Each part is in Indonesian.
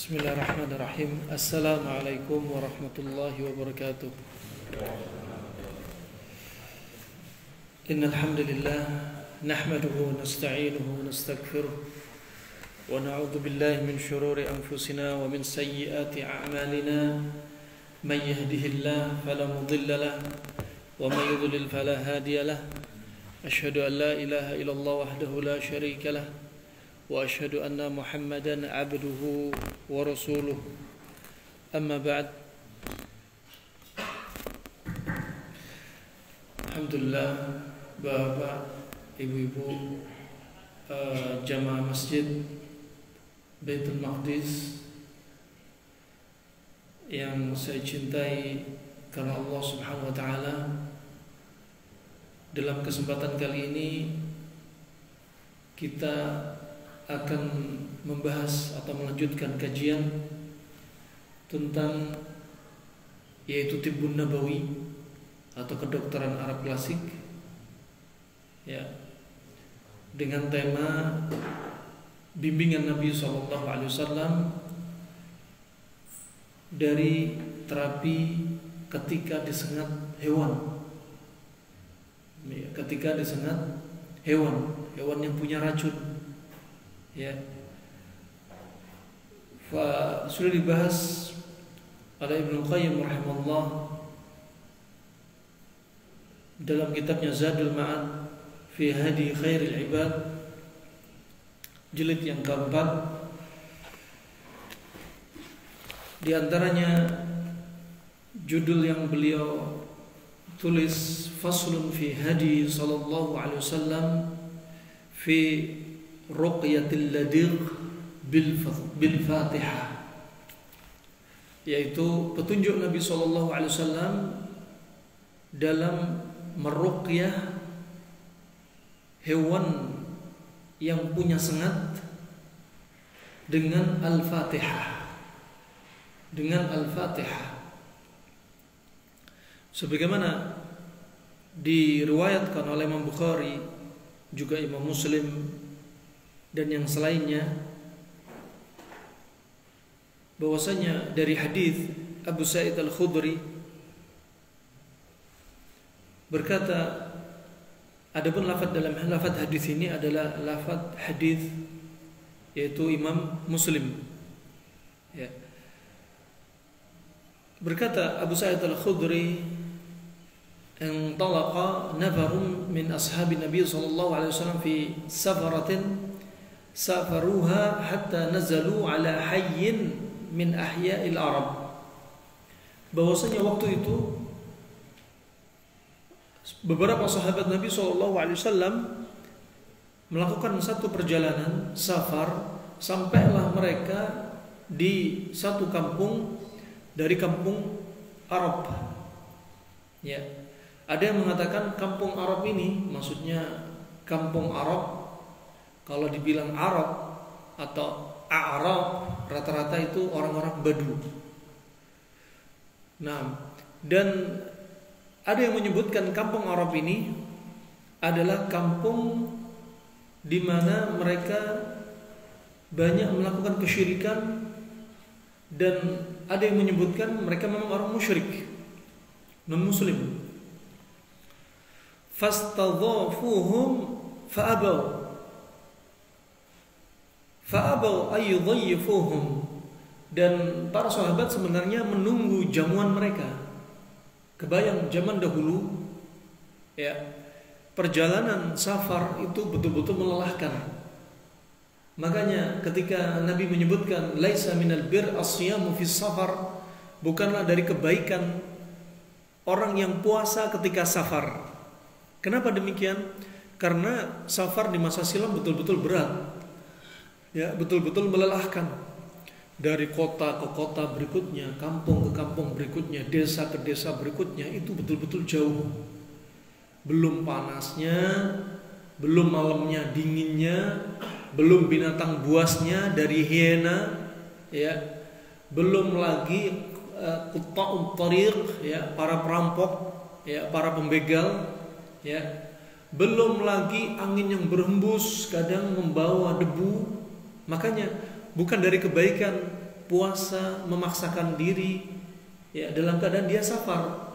Bismillahirrahmanirrahim. Assalamualaikum warahmatullahi wabarakatuh. Innal hamdalillah nahmaduhu wa nasta'inuhu wa nastaghfiruh wa na'udzu billahi min shururi anfusina wa min sayyiati a'malina. Man yahdihillahu fala mudilla lahu wa man yudlil fala hadiya lahu. Asyhadu an la ilaha illallah wahdahu la syarika lahu wa asyhadu anna Muhammadan abduhu wa rasuluh. Amma ba'd. Alhamdulillah, Bapak, Ibu-ibu, jamaah masjid Baitul Maqdis yang saya cintai karena Allah Subhanahu wa taala. Dalam kesempatan kali ini kita akan membahas atau melanjutkan kajian tentang yaitu Tibbun Nabawi atau kedokteran Arab klasik, ya, dengan tema bimbingan Nabi SAW dari terapi ketika disengat hewan, ya, ketika disengat hewan yang punya racun. Ya, sudah dibahas oleh Ibnu Qayyim rahimahullah dalam kitabnya Zadul Ma'ad fi Hadi Khairil Ibad, jilid yang keempat. Di antaranya judul yang beliau tulis, Faslun fi Hadi sallallahu alaihi wasallam fi Ruqyatil Ladiq bil Fatihah, yaitu petunjuk Nabi SAW dalam meruqyah hewan yang punya sengat dengan Al-Fatihah, sebagaimana diriwayatkan oleh Imam Bukhari, juga Imam Muslim dan yang selainnya, bahwasanya dari hadis Abu Sa'id Al-Khudri berkata, adapun lafaz dalam lafaz hadis ini adalah lafaz hadis yaitu Imam Muslim, ya. Berkata Abu Sa'id Al-Khudri, "Intalaqa nafarun min ashabi Nabi sallallahu alaihi wasallam fi safaratin safaruha hatta nazalu ala hayyin min ahya'il Arab." Bahwasanya waktu itu beberapa sahabat Nabi SAW melakukan satu perjalanan safar, sampailah mereka di satu kampung dari kampung Arab. Ya, ada yang mengatakan kampung Arab ini maksudnya kampung Arab. Kalau dibilang Arab atau A'rab, rata-rata itu orang-orang Badu. Nah, dan ada yang menyebutkan kampung Arab ini adalah kampung di mana mereka banyak melakukan kesyirikan, dan ada yang menyebutkan mereka memang orang musyrik, non-muslim. Fastadhafuhum fa'abaw ayyudhayyifuhum, dan para sahabat sebenarnya menunggu jamuan mereka. Kebayang zaman dahulu, ya, perjalanan safar itu betul-betul melelahkan. Makanya ketika Nabi menyebutkan laisa minal bir asyamu fis safar, bukanlah dari kebaikan orang yang puasa ketika safar. Kenapa demikian? Karena safar di masa silam betul-betul berat. Ya, betul-betul melelahkan. Dari kota ke kota berikutnya, kampung ke kampung berikutnya, desa ke desa berikutnya, itu betul-betul jauh. Belum panasnya, belum malamnya dinginnya, belum binatang buasnya dari hiena, ya, belum lagi qutta'ut tariq, ya, para perampok, ya, para pembegal, ya, belum lagi angin yang berhembus kadang membawa debu. Makanya bukan dari kebaikan puasa, memaksakan diri ya dalam keadaan dia safar.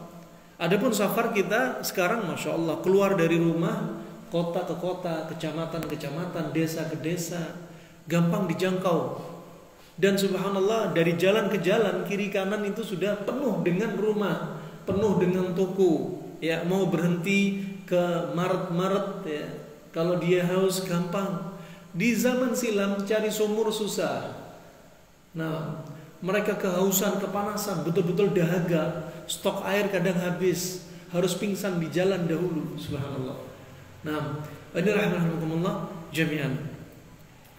Adapun safar kita sekarang Masya Allah keluar dari rumah, kota ke kota, kecamatan ke kecamatan, desa ke desa, gampang dijangkau. Dan subhanallah dari jalan ke jalan kiri kanan itu sudah penuh dengan rumah, penuh dengan toko. Ya, mau berhenti ke maret-maret ya. Kalau dia haus gampang. Di zaman silam cari sumur susah. Nah, mereka kehausan, kepanasan, betul-betul dahaga. Stok air kadang habis, harus pingsan di jalan dahulu. Subhanallah. Nah, ini rahmatullah jami'an.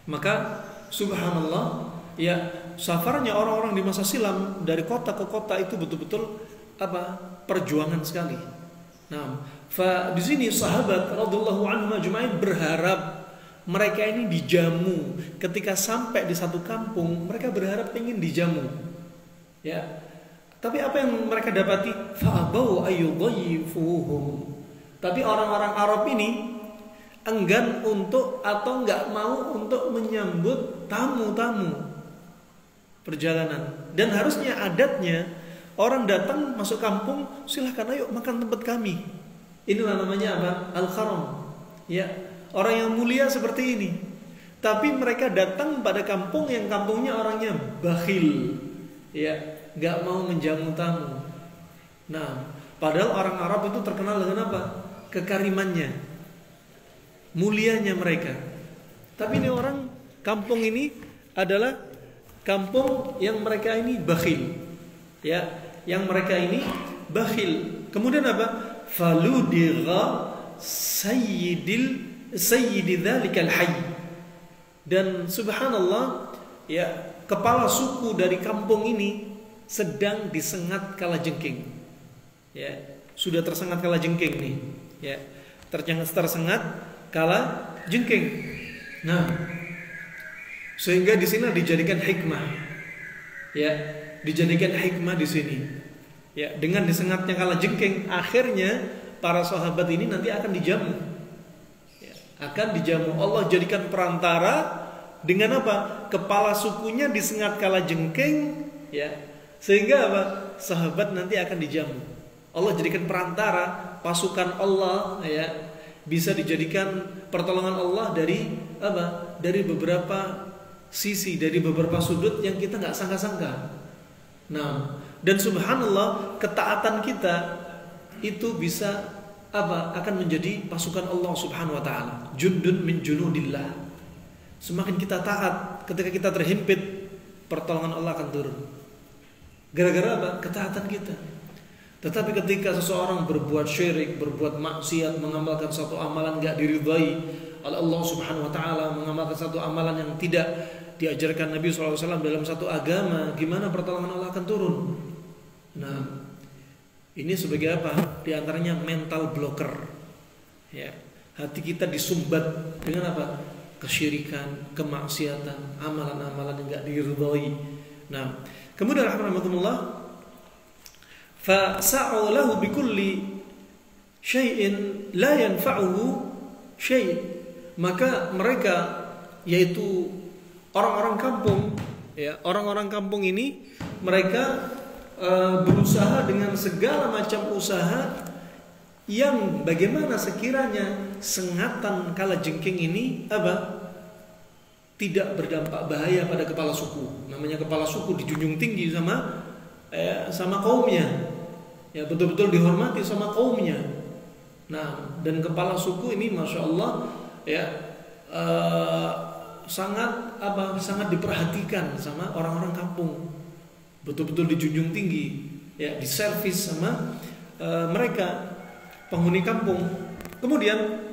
Maka subhanallah, ya safarnya orang-orang di masa silam dari kota ke kota itu betul-betul perjuangan sekali. Nah, di sini sahabat radhiyallahu anhum ajma'in berharap mereka ini dijamu. Ketika sampai di satu kampung, mereka berharap ingin dijamu. Ya. Tapi apa yang mereka dapati? Fa'abau ayyudhayyifuhum. Tapi orang-orang Arab ini enggan untuk atau enggak mau untuk menyambut tamu-tamu perjalanan. Dan harusnya adatnya orang datang masuk kampung, silahkan ayo makan tempat kami. Inilah namanya apa? Al-Karam. Ya, orang yang mulia seperti ini. Tapi mereka datang pada kampung yang kampungnya orangnya bakhil. Ya, enggak mau menjamu tamu. Nah, padahal orang Arab itu terkenal dengan apa? Kekarimannya, mulianya mereka. Tapi ini orang kampung ini adalah kampung yang mereka ini bakhil. Ya, yang mereka ini bakhil. Kemudian apa? Faludigha sayyidi dzalikal hayy. Dan subhanallah, ya, kepala suku dari kampung ini sedang disengat kalajengking. Ya, sudah tersengat kalajengking nih. Ya, tersengat kalajengking. Nah, sehingga di sini dijadikan hikmah. Ya, dijadikan hikmah di sini. Ya, dengan disengatnya kalajengking, akhirnya para sahabat ini nanti akan dijamu. Ya, akan dijamu. Allah jadikan perantara dengan apa? Kepala sukunya disengat kalajengking, ya. Sehingga apa? Sahabat nanti akan dijamu. Allah jadikan perantara, pasukan Allah ya, bisa dijadikan pertolongan Allah dari apa? Dari beberapa sisi, dari beberapa sudut yang kita nggak sangka-sangka. Nah, dan subhanallah ketaatan kita itu bisa apa? Akan menjadi pasukan Allah Subhanahu wa taala. Jundun min junudillah. Semakin kita taat, ketika kita terhimpit, pertolongan Allah akan turun. Gara-gara apa? Ketaatan kita. Tetapi ketika seseorang berbuat syirik, berbuat maksiat, mengamalkan satu amalan enggak diridhai oleh Allah Subhanahu wa taala, mengamalkan satu amalan yang tidak diajarkan Nabi SAW dalam satu agama, gimana pertolongan Allah akan turun? Nah, ini sebagai apa? Di antaranya mental blocker. Ya, hati kita disumbat dengan apa? Kesyirikan, kemaksiatan, amalan-amalan yang enggak diridhai. Nah, kemudian rahmatullah fa sa'u lahu bikulli syai'in la yanfa'uhu syai'. Maka mereka yaitu orang-orang kampung ya, orang-orang kampung ini mereka berusaha dengan segala macam usaha yang bagaimana sekiranya sengatan kalajengking ini apa? Tidak berdampak bahaya pada kepala suku. Namanya kepala suku dijunjung tinggi sama kaumnya. Ya, betul-betul dihormati sama kaumnya. Nah, dan kepala suku ini masya Allah ya sangat diperhatikan sama orang-orang kampung. Betul-betul dijunjung tinggi, ya, diservis sama mereka penghuni kampung. Kemudian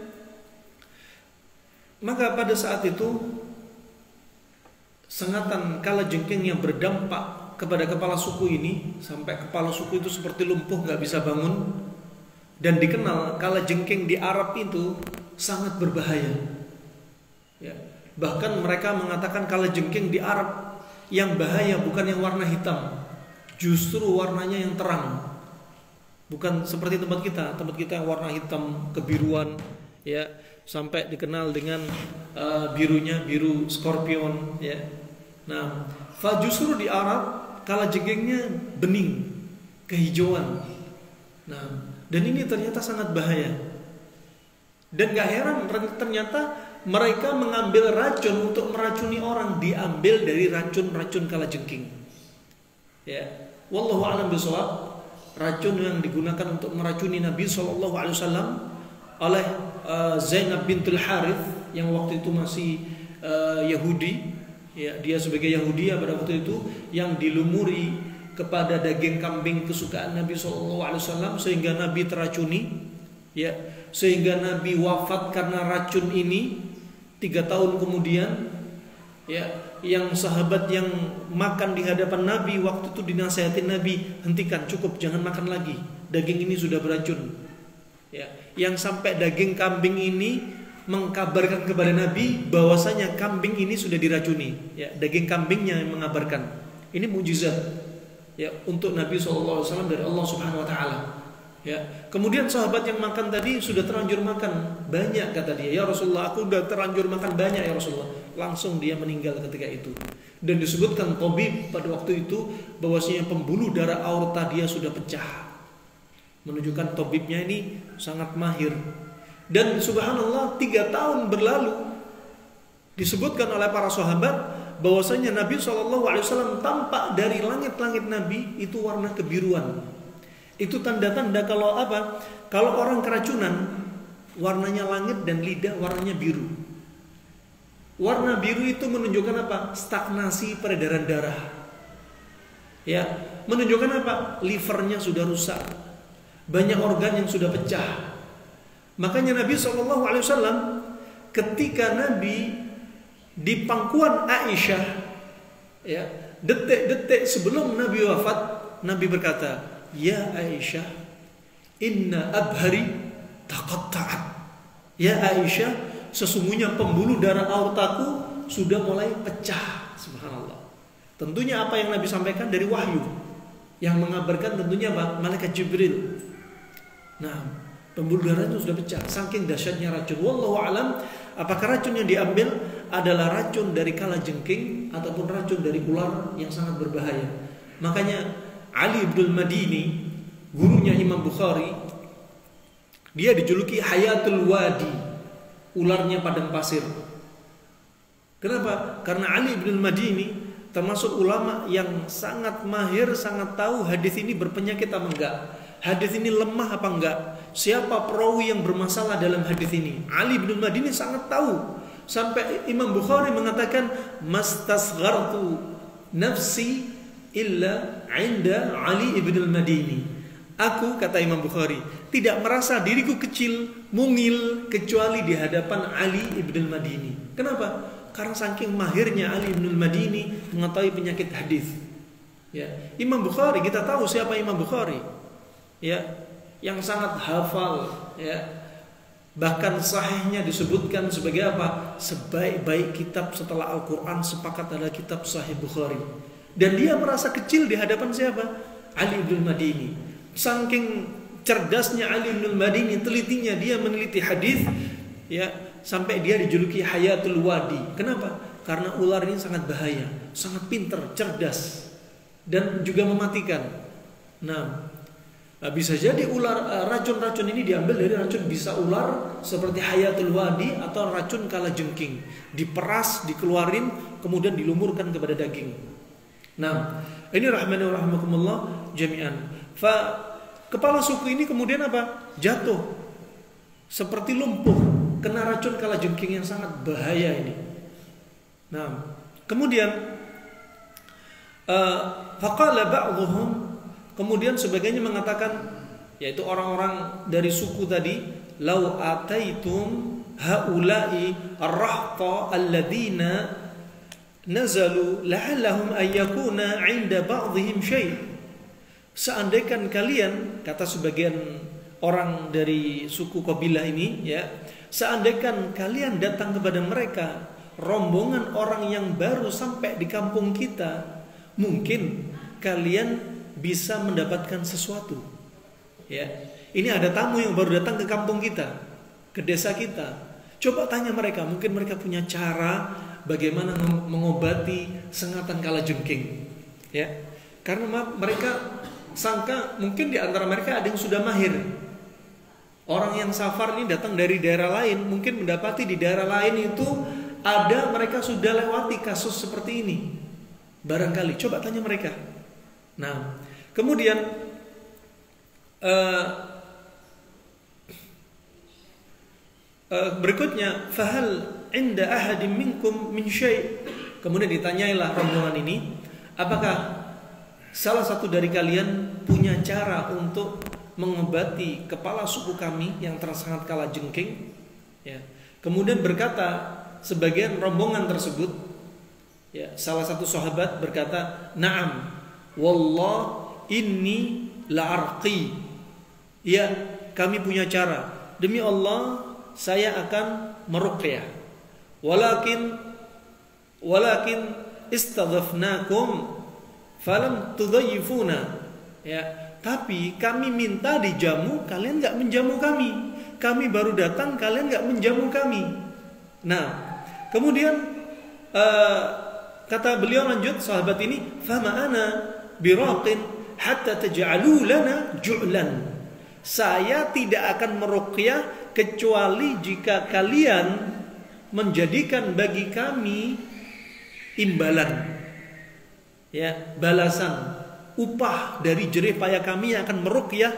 maka pada saat itu sengatan kalajengking yang berdampak kepada kepala suku ini sampai kepala suku itu seperti lumpuh, nggak bisa bangun. Dan dikenal kalajengking di Arab itu sangat berbahaya. Ya, bahkan mereka mengatakan kalajengking di Arab yang bahaya bukan yang warna hitam, justru warnanya yang terang. Bukan seperti tempat kita yang warna hitam kebiruan, ya, sampai dikenal dengan birunya biru skorpion, ya. Nah, justru di Arab kalajengkingnya bening, kehijauan. Nah, dan ini ternyata sangat bahaya. Dan gak heran ternyata mereka mengambil racun untuk meracuni orang, diambil dari racun-racun kalajengking. Ya, wallahu a'lam bishawab. Racun yang digunakan untuk meracuni Nabi SAW oleh Zainab bintul Harith yang waktu itu masih Yahudi. Ya, dia sebagai Yahudi pada waktu itu yang dilumuri kepada daging kambing kesukaan Nabi SAW sehingga Nabi teracuni, ya, sehingga Nabi wafat karena racun ini. 3 tahun kemudian, ya, yang sahabat yang makan di hadapan Nabi waktu itu dinasihatin Nabi, hentikan, cukup, jangan makan lagi, daging ini sudah beracun. Ya, yang sampai daging kambing ini mengkabarkan kepada Nabi bahwasanya kambing ini sudah diracuni. Ya, daging kambingnya yang mengabarkan. Ini mukjizat, ya, untuk Nabi SAW dari Allah Subhanahu Wa Taala. Ya, kemudian sahabat yang makan tadi sudah terlanjur makan banyak, kata dia, ya Rasulullah, aku sudah terlanjur makan banyak ya Rasulullah. Langsung dia meninggal ketika itu. Dan disebutkan tabib pada waktu itu bahwasanya pembuluh darah aorta dia sudah pecah. Menunjukkan tabibnya ini sangat mahir. Dan subhanallah 3 tahun berlalu, disebutkan oleh para sahabat bahwasanya Nabi SAW tampak dari langit-langit Nabi itu warna kebiruan. Itu tanda-tanda kalau apa? Kalau orang keracunan, warnanya langit dan lidah warnanya biru. Warna biru itu menunjukkan apa? Stagnasi peredaran darah. Ya, menunjukkan apa? Livernya sudah rusak. Banyak organ yang sudah pecah. Makanya Nabi SAW ketika Nabi di pangkuan Aisyah, ya, detik-detik sebelum Nabi wafat, Nabi berkata, ya Aisyah, inna abhari taqatta'at. Ya Aisyah, sesungguhnya pembuluh darah aortaku sudah mulai pecah. Subhanallah. Tentunya apa yang Nabi sampaikan dari wahyu, yang mengabarkan tentunya apa? Malaikat Jibril. Nah, pembuluh darah itu sudah pecah, saking dahsyatnya racun. Wallahu alam, apakah racun yang diambil adalah racun dari kalajengking ataupun racun dari ular yang sangat berbahaya. Makanya Ali bin Madini, gurunya Imam Bukhari, dia dijuluki Hayatul Wadi, ularnya padang pasir. Kenapa? Karena Ali bin Madini termasuk ulama yang sangat mahir, sangat tahu hadis ini berpenyakit apa enggak, hadis ini lemah apa enggak, siapa perawi yang bermasalah dalam hadis ini. Ali bin Madini sangat tahu, sampai Imam Bukhari mengatakan, mastasghartu nafsi illa 'inda Ali ibn al-Madini. Aku, kata Imam Bukhari, tidak merasa diriku kecil, mungil kecuali di hadapan Ali ibn al-Madini. Kenapa? Karena saking mahirnya Ali ibn al-Madini mengetahui penyakit hadis. Ya, Imam Bukhari, kita tahu siapa Imam Bukhari. Ya, yang sangat hafal, ya. Bahkan sahihnya disebutkan sebagai apa? Sebaik-baik kitab setelah Al-Quran sepakat adalah kitab Sahih Bukhari. Dan dia merasa kecil di hadapan siapa? Ali bin Madini. Saking cerdasnya Ali bin Madini, telitinya dia meneliti hadis, ya, sampai dia dijuluki Hayatul Wadi. Kenapa? Karena ular ini sangat bahaya, sangat pintar, cerdas, dan juga mematikan. Nah, bisa jadi ular, racun-racun ini diambil dari racun bisa ular seperti Hayatul Wadi atau racun kalajengking. Diperas, dikeluarin, kemudian dilumurkan kepada daging. Nah, ini rahmani wa rahmakumullah jami'an. Kepala suku ini kemudian apa? Jatuh seperti lumpuh, kena racun kalajengking yang sangat bahaya ini. Nah, kemudian faqala ba'dhum, kemudian sebagainya mengatakan, yaitu orang-orang dari suku tadi, lau ataitum haula'i ar-rahta alladzina nazalu la'allahum ayyakuna 'inda ba'dihim syai'. Seandainya kalian, kata sebagian orang dari suku kabilah ini, ya, seandainya kalian datang kepada mereka, rombongan orang yang baru sampai di kampung kita, mungkin kalian bisa mendapatkan sesuatu. Ya, ini ada tamu yang baru datang ke kampung kita, ke desa kita. Coba tanya mereka, mungkin mereka punya cara bagaimana mengobati sengatan kalajengking. Ya. Karena mereka sangka mungkin di antara mereka ada yang sudah mahir. Orang yang safar ini datang dari daerah lain, mungkin mendapati di daerah lain itu ada mereka sudah lewati kasus seperti ini. Barangkali coba tanya mereka. Nah, kemudian berikutnya, fahal inda ahadim minkum min syai'. Kemudian ditanyailah rombongan ini, apakah salah satu dari kalian punya cara untuk mengobati kepala suku kami yang sangat kalajengking? Ya. Kemudian berkata sebagian rombongan tersebut, ya, salah satu sahabat berkata, "Na'am, wallah inni la'arqi." Ya, kami punya cara. Demi Allah, saya akan meruqyah. Walakin istadhafnakum falam tudhayyifuna. Ya, tapi kami minta dijamu, kalian enggak menjamu kami. Kami baru datang, kalian enggak menjamu kami. Nah, kemudian kata beliau lanjut, sahabat ini, "Fama ana biraqin hatta taj'alu lana ju'lan." Saya tidak akan meruqyah kecuali jika kalian menjadikan bagi kami imbalan, ya, balasan, upah dari jerih payah kami yang akan meruqyah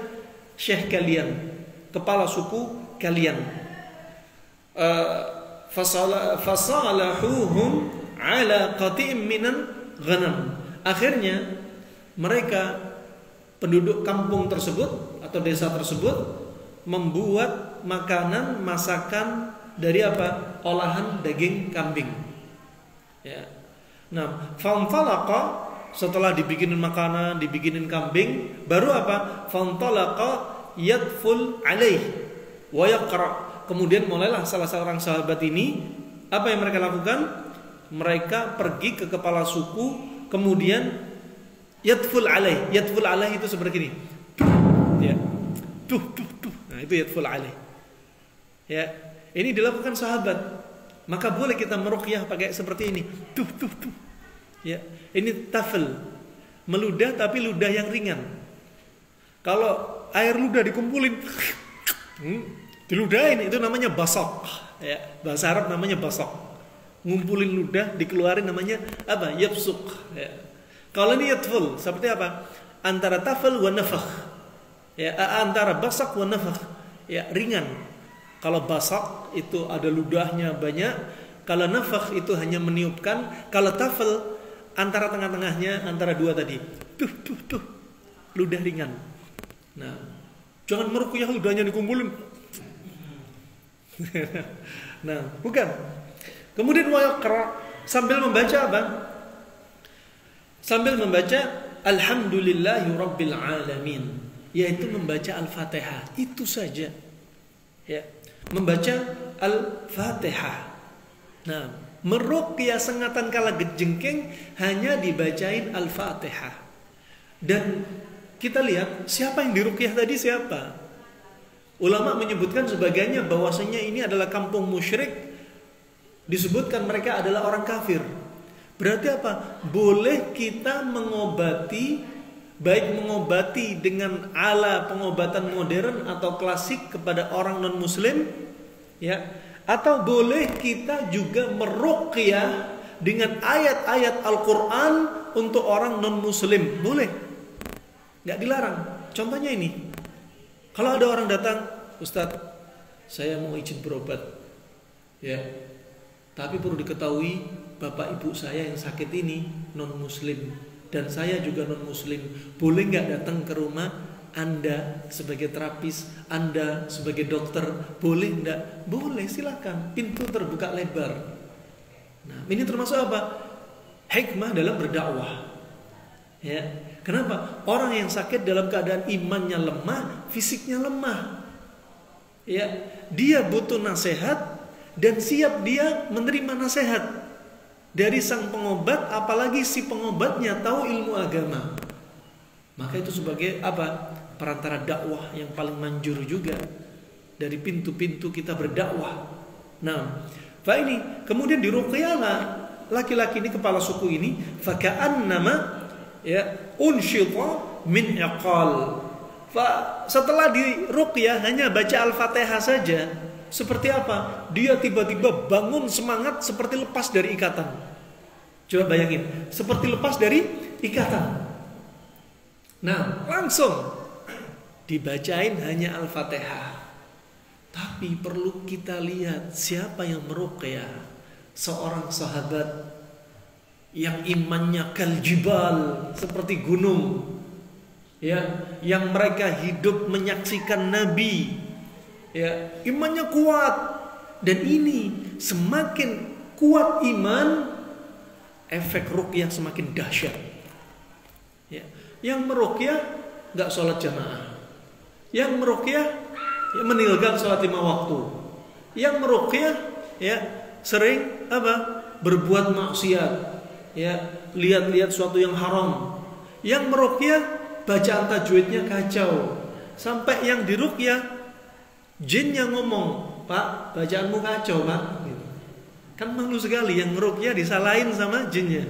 syekh kalian, kepala suku kalian. Fasalahuhum ala qati'im minan ghanam. Akhirnya mereka, penduduk kampung tersebut atau desa tersebut, membuat makanan, masakan dari apa? Olahan daging kambing. Ya. Nah, fanfalaqa, setelah dibikinin makanan, dibikinin kambing, baru apa? Fantalaqa yadful alaih wa yaqra. Kemudian mulailah salah seorang sahabat ini, apa yang mereka lakukan? Mereka pergi ke kepala suku, kemudian yadful alaih. Yadful alaih itu seperti ini. Ya. Tuh. Nah, itu yadful alaih. Ya, ini dilakukan sahabat. Maka boleh kita meruqyah pakai seperti ini. Tuh. Ya, ini tafel. Meludah tapi ludah yang ringan. Kalau air ludah dikumpulin, diludahin, itu namanya basok. Ya, bahasa Arab namanya basok. Ngumpulin ludah dikeluarin namanya apa? Yabsuq. Ya. Kalau ini yadful, seperti apa? Antara tafel wa nafakh. Ya, antara basak wa nafakh. Ya, ringan. Kalau basak itu ada ludahnya banyak, kalau nafakh itu hanya meniupkan, kalau tafel antara tengah-tengahnya, antara dua tadi. Tuh. Ludah ringan. Nah, jangan meruqyah ludahnya dikumpulin. Nah, bukan. Kemudian wa yaqra, sambil membaca apa? Sambil membaca alhamdulillahi rabbil alamin, yaitu membaca Al-Fatihah. Itu saja. Ya, membaca Al-Fatihah. Nah, meruqyah sengatan kalajengking hanya dibacain Al-Fatihah. Dan kita lihat siapa yang diruqyah tadi, siapa? Ulama menyebutkan sebagainya bahwasanya ini adalah kampung musyrik. Disebutkan mereka adalah orang kafir. Berarti apa? Boleh kita mengobati, baik mengobati dengan ala pengobatan modern atau klasik kepada orang non muslim, ya, atau boleh kita juga meruqyah dengan ayat-ayat Al-Quran untuk orang non muslim. Boleh, nggak dilarang. Contohnya ini, kalau ada orang datang, Ustadz, saya mau izin berobat, ya, tapi perlu diketahui bapak ibu saya yang sakit ini non muslim dan saya juga non muslim. Boleh nggak datang ke rumah Anda sebagai terapis, Anda sebagai dokter? Boleh nggak? Boleh, silakan. Pintu terbuka lebar. Nah, ini termasuk apa? Hikmah dalam berdakwah. Ya, kenapa? Orang yang sakit dalam keadaan imannya lemah, fisiknya lemah. Ya, dia butuh nasihat dan siap dia menerima nasihat dari sang pengobat, apalagi si pengobatnya tahu ilmu agama. Maka itu sebagai apa? Perantara dakwah yang paling manjur juga dari pintu-pintu kita berdakwah. Nah, Ini kemudian diruqyahlah laki-laki ini, kepala suku ini, faka'annama unsyita min iqal. Setelah diruqyah hanya baca Al-Fatihah saja, seperti apa? Dia tiba-tiba bangun semangat seperti lepas dari ikatan. Coba bayangin, seperti lepas dari ikatan. Nah, langsung dibacain hanya Al-Fatihah. Tapi perlu kita lihat siapa yang meruqyah. Seorang sahabat yang imannya kaljibal, seperti gunung, yang mereka hidup menyaksikan Nabi, imannya kuat. Dan ini semakin kuat iman, efek ruqyah semakin dahsyat. Yang meruqyah nggak sholat jamaah, yang meruqyah meninggalkan sholat 5 waktu, yang meruqyah sering berbuat maksiat, lihat-lihat suatu yang haram, yang meruqyah bacaan tajwidnya kacau, sampai yang diruqyah jinnya ngomong, "Pak, bacaanmu kacau, Pak." Gitu. Kan malu sekali yang meruqyah disalahin sama jinnya.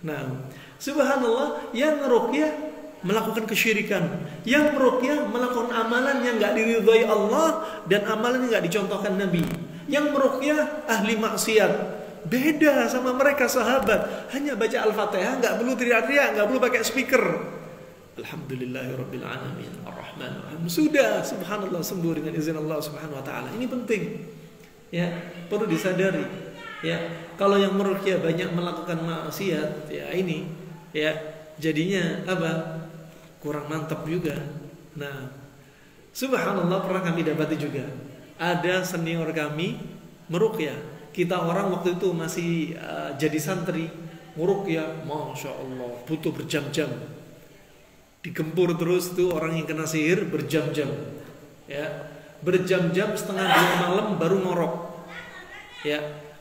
Nah, subhanallah, yang meruqyah melakukan kesyirikan, yang meruqyah melakukan amalan yang enggak diridhai Allah dan amalan yang enggak dicontohkan Nabi, yang meruqyah ahli maksiat. Beda sama mereka sahabat, hanya baca Al-Fatihah, enggak perlu teriak-teriak, enggak perlu pakai speaker. Alhamdulillahirabbil alamin arrahmanirrahim. Sudah, subhanallah, sembuh dengan izin Allah Subhanahu wa taala. Ini penting. Perlu disadari. Kalau yang meruqyah banyak melakukan maksiat, ini jadinya kurang mantap juga. Nah, subhanallah, pernah kami dapati juga. Ada senior kami meruqyah. Kita orang waktu itu masih jadi santri, meruqyah, masya Allah, butuh berjam-jam. Digempur terus tuh orang yang kena sihir berjam-jam. Berjam-jam, setengah 2 malam baru ngorok.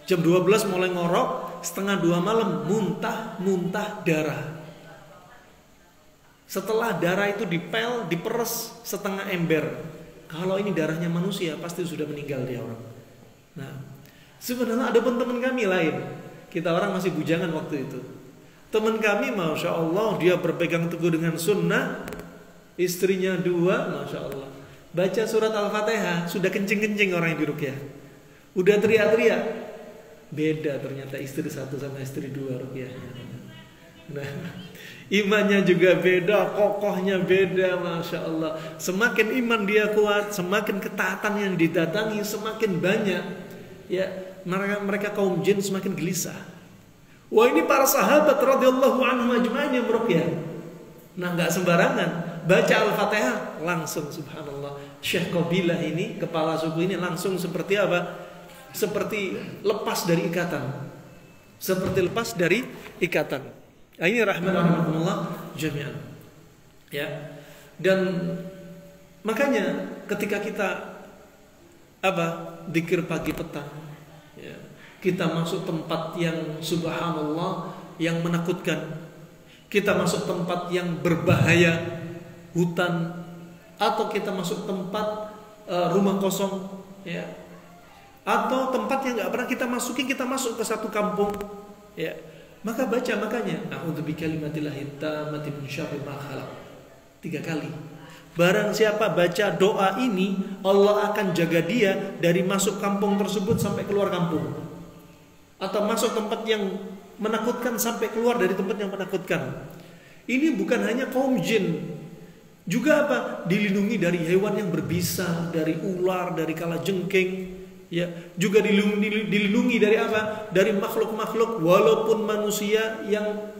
Jam 12 mulai ngorok, setengah 2 malam muntah darah. Setelah darah itu dipel, diperes setengah ember. Kalau ini darahnya manusia, pasti sudah meninggal dia orang. Nah, sebenarnya ada pun teman kami lain. Kita orang masih bujangan waktu itu. Teman kami, masya Allah, dia berpegang teguh dengan sunnah. Istrinya 2, masya Allah. Baca surat Al-Fatihah, sudah kencing-kencing orang yang diruqyah. Udah teriak-teriak. Beda ternyata istri 1 sama istri 2 ruqyahnya. Nah, imannya juga beda, kokohnya beda, masya Allah. Semakin iman dia kuat, semakin ketaatan yang didatangi semakin banyak. Mereka kaum jin semakin gelisah. Wah, ini para sahabat radhiyallahu anhum ajma'in yang meruqyah. Nah, nggak sembarangan baca Al-Fatihah langsung, subhanallah. Syekh Qabilah ini, kepala suku ini langsung seperti apa? Seperti lepas dari ikatan. Seperti lepas dari ikatan. Ini rahmatullah jami'an. Dan makanya ketika kita dzikir pagi petang, kita masuk tempat yang subhanallah, yang menakutkan, kita masuk tempat yang berbahaya, hutan, atau kita masuk tempat rumah kosong, atau tempat yang nggak pernah kita masuki, kita masuk ke satu kampung, maka baca, makanya a'udzu bikalimatillahi tammati min syarri ma khalaq 3 kali. Barang siapa baca doa ini, Allah akan jaga dia dari masuk kampung tersebut sampai keluar kampung, atau masuk tempat yang menakutkan sampai keluar dari tempat yang menakutkan. Ini bukan hanya kaum jin, juga dilindungi dari hewan yang berbisa, dari ular, dari kalajengking, juga dilindungi dari dari makhluk-makhluk walaupun manusia yang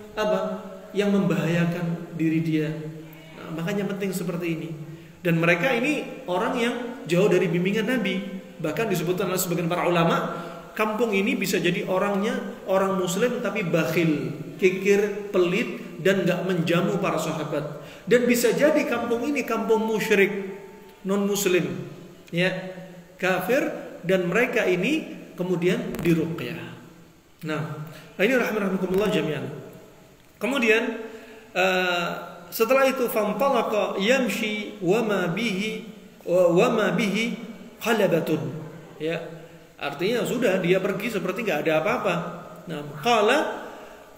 yang membahayakan diri dia. Nah, makanya penting seperti ini. Dan mereka ini orang yang jauh dari bimbingan Nabi. Bahkan disebutkan oleh sebagian para ulama, kampung ini bisa jadi orangnya orang muslim tapi bakhil, kikir, pelit, dan gak menjamu para sahabat. Dan bisa jadi kampung ini kampung musyrik, non muslim, kafir, dan mereka ini kemudian diruqyah. Nah, ini rahmatullah jami'an. Kemudian setelah itu fantalaqa yamshi wa ma bihi qalabatun. Artinya sudah dia pergi seperti nggak ada apa-apa. Nah, qala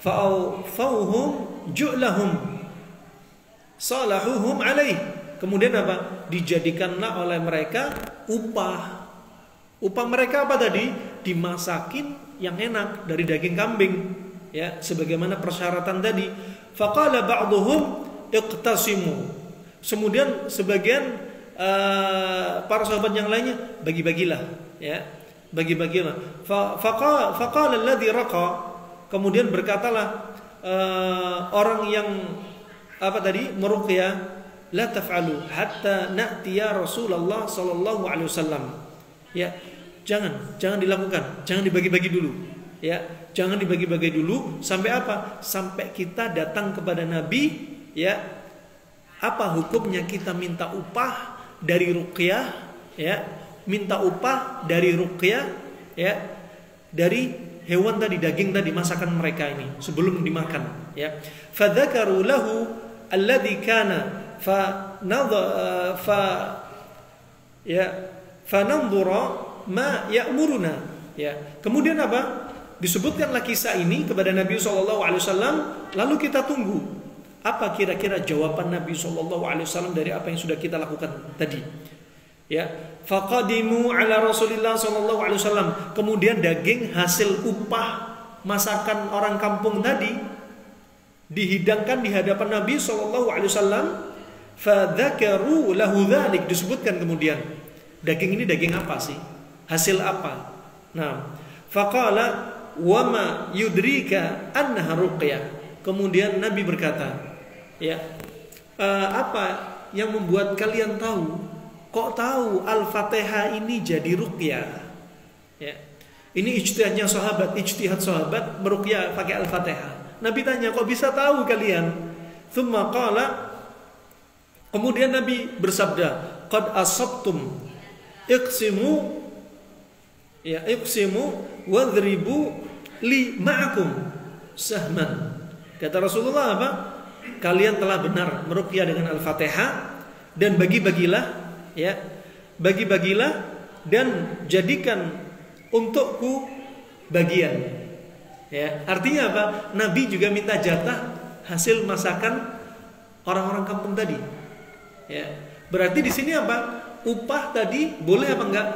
fa'awfauhum ju'lahum salahuhum alaih. Kemudian apa? Dijadikanlah oleh mereka upah. Upah mereka apa tadi? Dimasakin yang enak dari daging kambing, ya, sebagaimana persyaratan tadi. Faqala ba'dhum iqtasimu. Kemudian sebagian para sahabat yang lainnya bagi-bagilah, ya. Bagi-bagilah. Faqala alladhi raqa. Kemudian berkatalah orang yang apa tadi? Meruqyah, la taf'alu hatta na'tiya Rasulullah sallallahu alaihi wasallam. Ya, jangan dilakukan, jangan dibagi-bagi dulu. Ya, jangan dibagi-bagi dulu sampai apa? Sampai kita datang kepada Nabi, ya. Apa hukumnya kita minta upah dari ruqyah, ya? Minta upah dari ruqyah, ya. Dari hewan tadi, daging tadi, masakan mereka ini sebelum dimakan, ya. Fadzakaru lahu alladhi kana fananzura ma ya'muruna, ya. Kemudian apa? Disebutkanlah kisah ini kepada Nabi SAW. Lalu kita tunggu apa kira-kira jawaban Nabi SAW dari apa yang sudah kita lakukan tadi, ya. Faqadimu ala Rasulillah SAW. Kemudian daging hasil upah masakan orang kampung tadi dihidangkan di hadapan Nabi SAW. Fadzakaru lahu dzalik. Disebutkan kemudian daging ini daging apa sih? Hasil apa? Nah, faqala wama yudrika annaha ruqyah. Kemudian Nabi berkata, ya, apa yang membuat kalian tahu? Kok tahu Al-Fatihah ini jadi ruqyah? Ya. Ini ijtihad sahabat meruqyah pakai Al-Fatihah. Nabi tanya, kok bisa tahu kalian? Tsumma qala, kemudian Nabi bersabda, qad asabtum iqsimu, ya, iqsimu wadribu li ma'akum sahman. Kata Rasulullah apa? Kalian telah benar meruqyah dengan Al-Fatihah, dan bagi-bagilah, ya, bagi-bagilah dan jadikan untukku bagian. Ya, artinya apa? Nabi juga minta jatah hasil masakan orang-orang kampung tadi. Ya, berarti di sini apa? Upah tadi boleh apa enggak?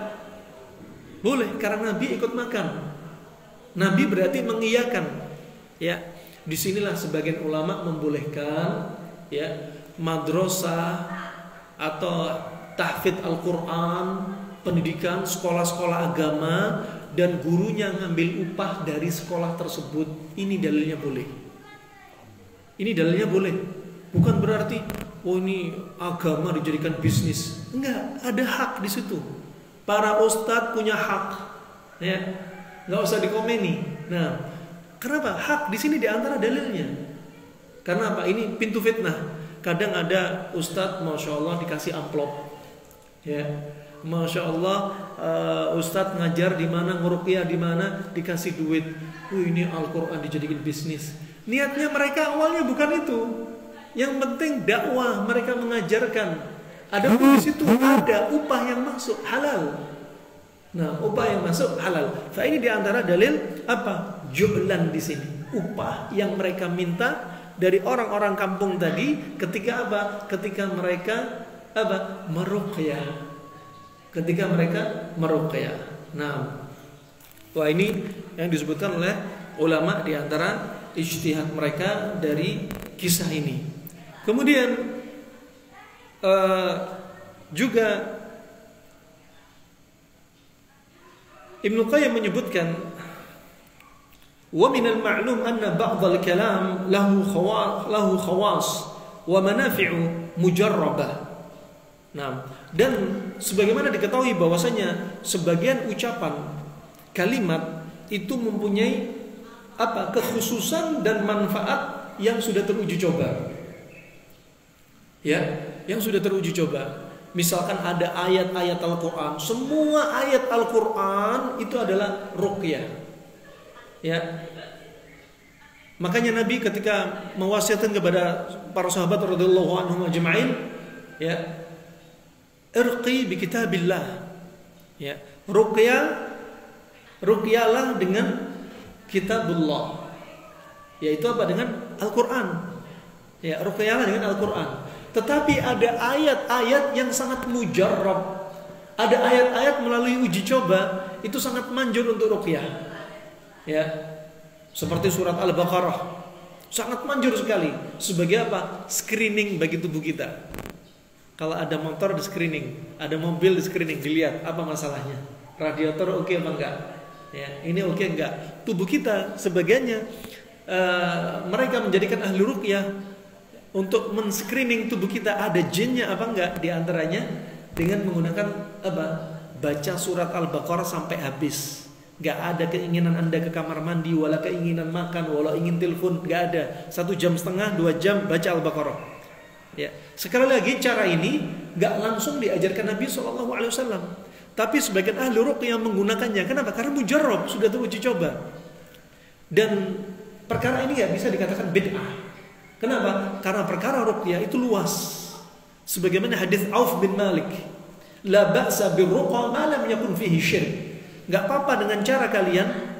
Boleh, karena Nabi ikut makan. Nabi berarti mengiyakan. Ya, disinilah sebagian ulama membolehkan, ya, madrasah atau tahfidz Al-Quran, pendidikan sekolah-sekolah agama, dan gurunya ngambil upah dari sekolah tersebut. Ini dalilnya boleh. Ini dalilnya boleh. Bukan berarti oh ini agama dijadikan bisnis. Enggak, ada hak di situ. Para ustadz punya hak, ya, nggak usah dikomeni. Nah, kenapa? Hak di sini diantara dalilnya. Karena apa? Ini pintu fitnah. Kadang ada ustadz, masya Allah, dikasih amplop, ya, masya Allah, ustadz ngajar di mana, nguruqyah di mana, dikasih duit. Ini Al-Quran dijadikan bisnis. Niatnya mereka awalnya bukan itu. Yang penting dakwah, mereka mengajarkan. Ada pun di situ ada upah yang masuk halal. Nah, upah yang masuk halal. Nah, ini diantara dalil apa? Ju'lan di sini. Upah yang mereka minta dari orang-orang kampung tadi ketika apa? Ketika mereka apa? Meruqyah. Ketika mereka meruqyah. Nah, wah, ini yang disebutkan oleh ulama diantara ijtihad mereka dari kisah ini. Kemudian juga Ibnu Qayyim menyebutkan, wa minal ma'lum anna ba'd al-kalam lahu khawas wa manafi'u mujarrabah. Nah, dan sebagaimana diketahui bahwasanya sebagian ucapan kalimat itu mempunyai apa? Kekhususan dan manfaat yang sudah teruji coba. Ya, yang sudah teruji coba. Misalkan ada ayat-ayat Al-Quran, semua ayat Al-Quran itu adalah ruqyah. Ya, makanya Nabi ketika mewasiatkan kepada para sahabat radhiyallahu anhum ajma'in, ya, irqi bi kitabillah. Ya, ruqyah Ruqyalah dengan kitabullah, yaitu apa? Dengan Al-Quran. Ya, ruqyalah dengan Al-Quran. Tetapi ada ayat-ayat yang sangat mujarrab. Ada ayat-ayat melalui uji coba itu sangat manjur untuk ruqyah. Ya. Seperti surat Al-Baqarah. Sangat manjur sekali. Sebagai apa? Screening bagi tubuh kita. Kalau ada motor di screening, ada mobil di screening, dilihat apa masalahnya. Radiator oke apa enggak? Ya, ini oke enggak? Tubuh kita sebagiannya mereka menjadikan ahli ruqyah untuk men-screening tubuh kita ada jinnya apa enggak, di antaranya dengan menggunakan apa? Baca surat Al-Baqarah sampai habis. Enggak ada keinginan Anda ke kamar mandi, wala keinginan makan, wala ingin telepon, enggak ada. 1,5 jam, 2 jam baca Al-Baqarah. Ya, sekali lagi cara ini enggak langsung diajarkan Nabi SAW. Tapi sebagian ahli ruqyah menggunakannya. Kenapa? Karena mujarrab, sudah teruji coba. Dan perkara ini enggak bisa dikatakan bid'ah. Kenapa? Karena perkara ruqyah itu luas. Sebagaimana hadis Auf bin Malik, la ba'sa birruqa ma lam yakun fihi syirk. Enggak apa-apa dengan cara kalian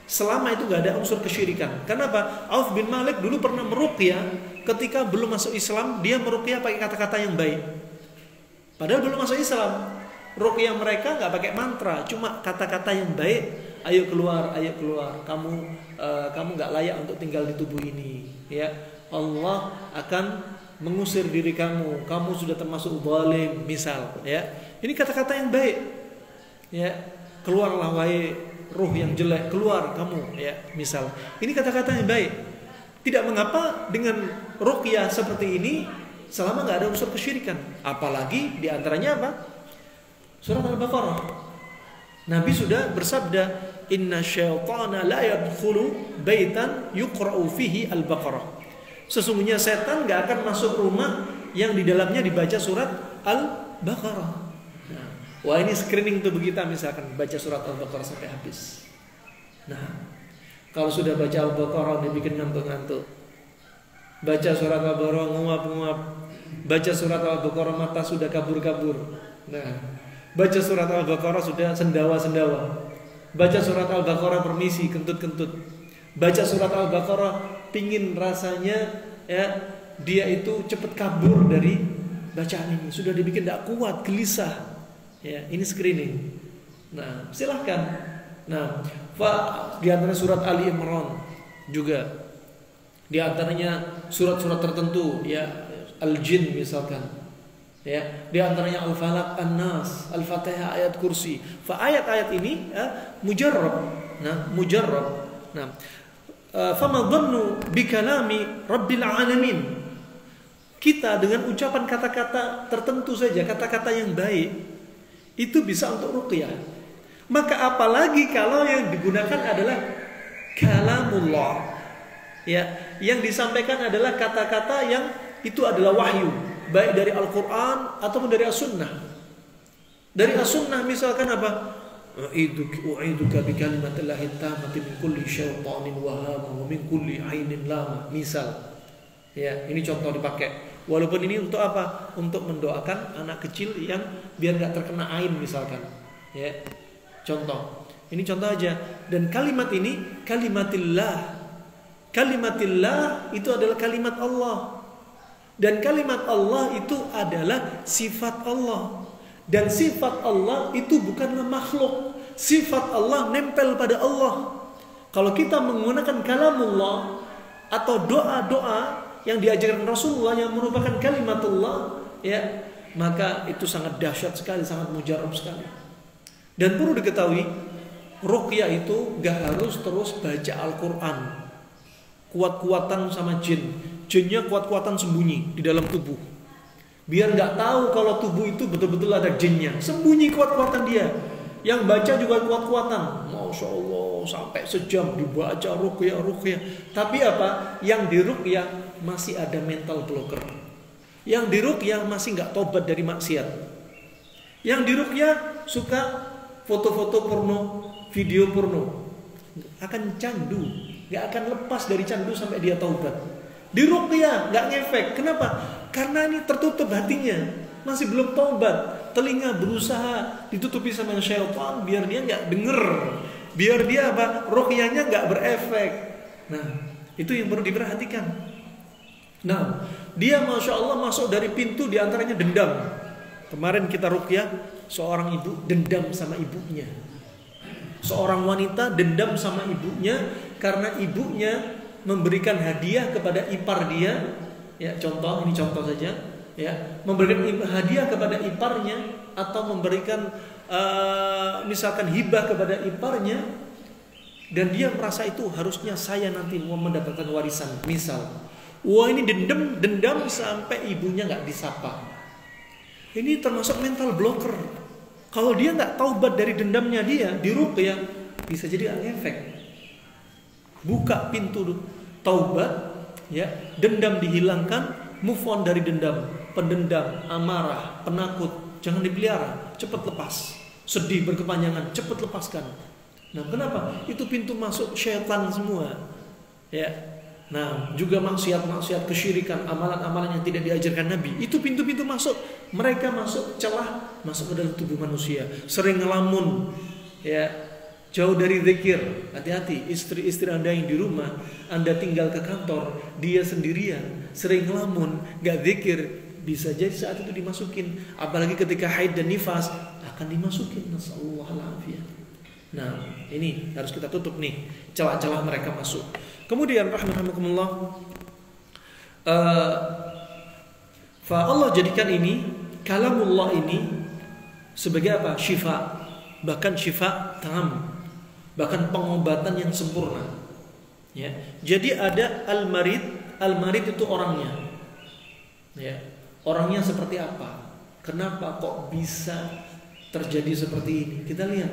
selama itu enggak ada unsur kesyirikan. Kenapa? Auf bin Malik dulu pernah meruqyah ketika belum masuk Islam, dia meruqyah pakai kata-kata yang baik. Padahal belum masuk Islam. Ruqyah mereka enggak pakai mantra, cuma kata-kata yang baik. Ayo keluar, kamu enggak layak untuk tinggal di tubuh ini. Ya, Allah akan mengusir diri kamu sudah termasuk zalim, misal. Ya, ini kata-kata yang baik. Ya, keluarlah wahai ruh yang jelek, keluar kamu. Ya, misal. Ini kata-kata yang baik. Tidak mengapa dengan ruqyah seperti ini selama enggak ada unsur kesyirikan. Apalagi diantaranya apa? Surat Al-Baqarah. Nabi sudah bersabda, inna syaitana la yadkhulu baitan yuqra'u fihi Al-Baqarah. Sesungguhnya setan gak akan masuk rumah yang di dalamnya dibaca surat Al-Baqarah. Nah, wah, ini screening tubuh kita, misalkan baca surat Al-Baqarah sampai habis. Nah, kalau sudah baca Al-Baqarah dibikin ngantuk-ngantuk, baca surat Al-Baqarah nguap-nguap, baca surat Al-Baqarah mata sudah kabur-kabur. Nah, baca surat Al-Baqarah sudah sendawa-sendawa. Baca surat Al-Baqarah permisi, kentut-kentut. Baca surat Al-Baqarah pingin rasanya ya dia itu cepat kabur dari bacaan ini. Sudah dibikin tidak kuat, gelisah. Ya, ini screening. Nah, silahkan. Nah, di antara surat Ali Imran juga, di antaranya surat-surat tertentu, ya Al-Jin misalkan. Ya, di antaranya Al-Falaq, An-Nas, Al-Fatihah, ayat kursi. Ayat-ayat ini mujarrab. Nah, mujarrab. Nah, fama dhannu bi kalami Rabbil alamin. Kita dengan ucapan kata-kata tertentu saja, kata-kata yang baik, itu bisa untuk ruqyah. Maka apalagi kalau yang digunakan adalah kalamullah. Ya, yang disampaikan adalah kata-kata yang itu adalah wahyu, baik dari Al-Quran ataupun dari As-Sunnah. Dari As-Sunnah misalkan apa? U'iduka bi kalimatillahi tammati min kulli syaitanin waham wa min kulli ainin lama. Misal. Ya, ini contoh dipakai. Walaupun ini untuk apa? Untuk mendoakan anak kecil yang biar enggak terkena ain misalkan. Ya. Contoh. Ini contoh aja. Dan kalimat ini kalimatillah. Kalimatillah itu adalah kalimat Allah. Dan kalimat Allah itu adalah sifat Allah. Dan sifat Allah itu bukanlah makhluk. Sifat Allah nempel pada Allah. Kalau kita menggunakan kalamullah atau doa-doa yang diajarkan Rasulullah yang merupakan kalimatullah, ya, maka itu sangat dahsyat sekali, sangat mujarab sekali. Dan perlu diketahui, ruqyah itu gak harus terus baca Al-Quran, kuat-kuatan sama jin. Jinnya kuat-kuatan sembunyi di dalam tubuh. Biar gak tahu kalau tubuh itu betul-betul ada jinnya. Sembunyi kuat-kuatan dia. Yang baca juga kuat-kuatan. Masya Allah, sampai sejam dibaca ruqyah. Tapi apa? Yang di ruqyah masih ada mental blocker. Yang di ruqyah masih gak tobat dari maksiat. Yang di ruqyah suka foto-foto porno, video porno, akan candu, gak akan lepas dari candu sampai dia taubat. Di ruqyah gak ngefek. Kenapa? Karena ini tertutup hatinya, masih belum taubat. Telinga berusaha ditutupi sama syaitan biar dia gak denger biar dia apa? Ruqyahnya nggak berefek. Nah, itu yang perlu diperhatikan. Nah, dia Masya Allah masuk dari pintu diantaranya dendam. Kemarin kita ruqyah, seorang ibu dendam sama ibunya. Seorang wanita dendam sama ibunya karena ibunya memberikan hadiah kepada ipar dia. Ya, contoh, ini contoh saja. Ya, memberikan hadiah kepada iparnya atau memberikan misalkan hibah kepada iparnya, dan dia merasa itu harusnya saya nanti mau mendapatkan warisan. Misal, wah ini dendam sampai ibunya nggak disapa. Ini termasuk mental blocker. Kalau dia nggak taubat dari dendamnya dia di ruqyah, bisa jadi efek. Buka pintu taubat, ya, dendam dihilangkan, move on dari dendam, pendendam, amarah, penakut, jangan dipelihara, cepat lepas. Sedih berkepanjangan, cepat lepaskan. Nah, kenapa? Itu pintu masuk syaitan semua. Ya. Nah, juga maksiat-maksiat, kesyirikan, amalan-amalan yang tidak diajarkan Nabi. Itu pintu-pintu masuk. Mereka masuk celah, masuk ke dalam tubuh manusia. Sering ngelamun, ya, jauh dari zikir. Hati-hati, istri-istri Anda yang di rumah, Anda tinggal ke kantor, dia sendirian, sering ngelamun, gak zikir, bisa jadi saat itu dimasukin. Apalagi ketika haid dan nifas, akan dimasukin. Nasallallahu alaihi. Nah, ini harus kita tutup nih, celah-celah mereka masuk. Kemudian rahmatullah, Allah jadikan ini kalamullah ini sebagai apa? Syifa, bahkan syifa tam, bahkan pengobatan yang sempurna. Ya, jadi ada al-marid itu orangnya. Ya, orangnya seperti apa? Kenapa kok bisa terjadi seperti ini? Kita lihat.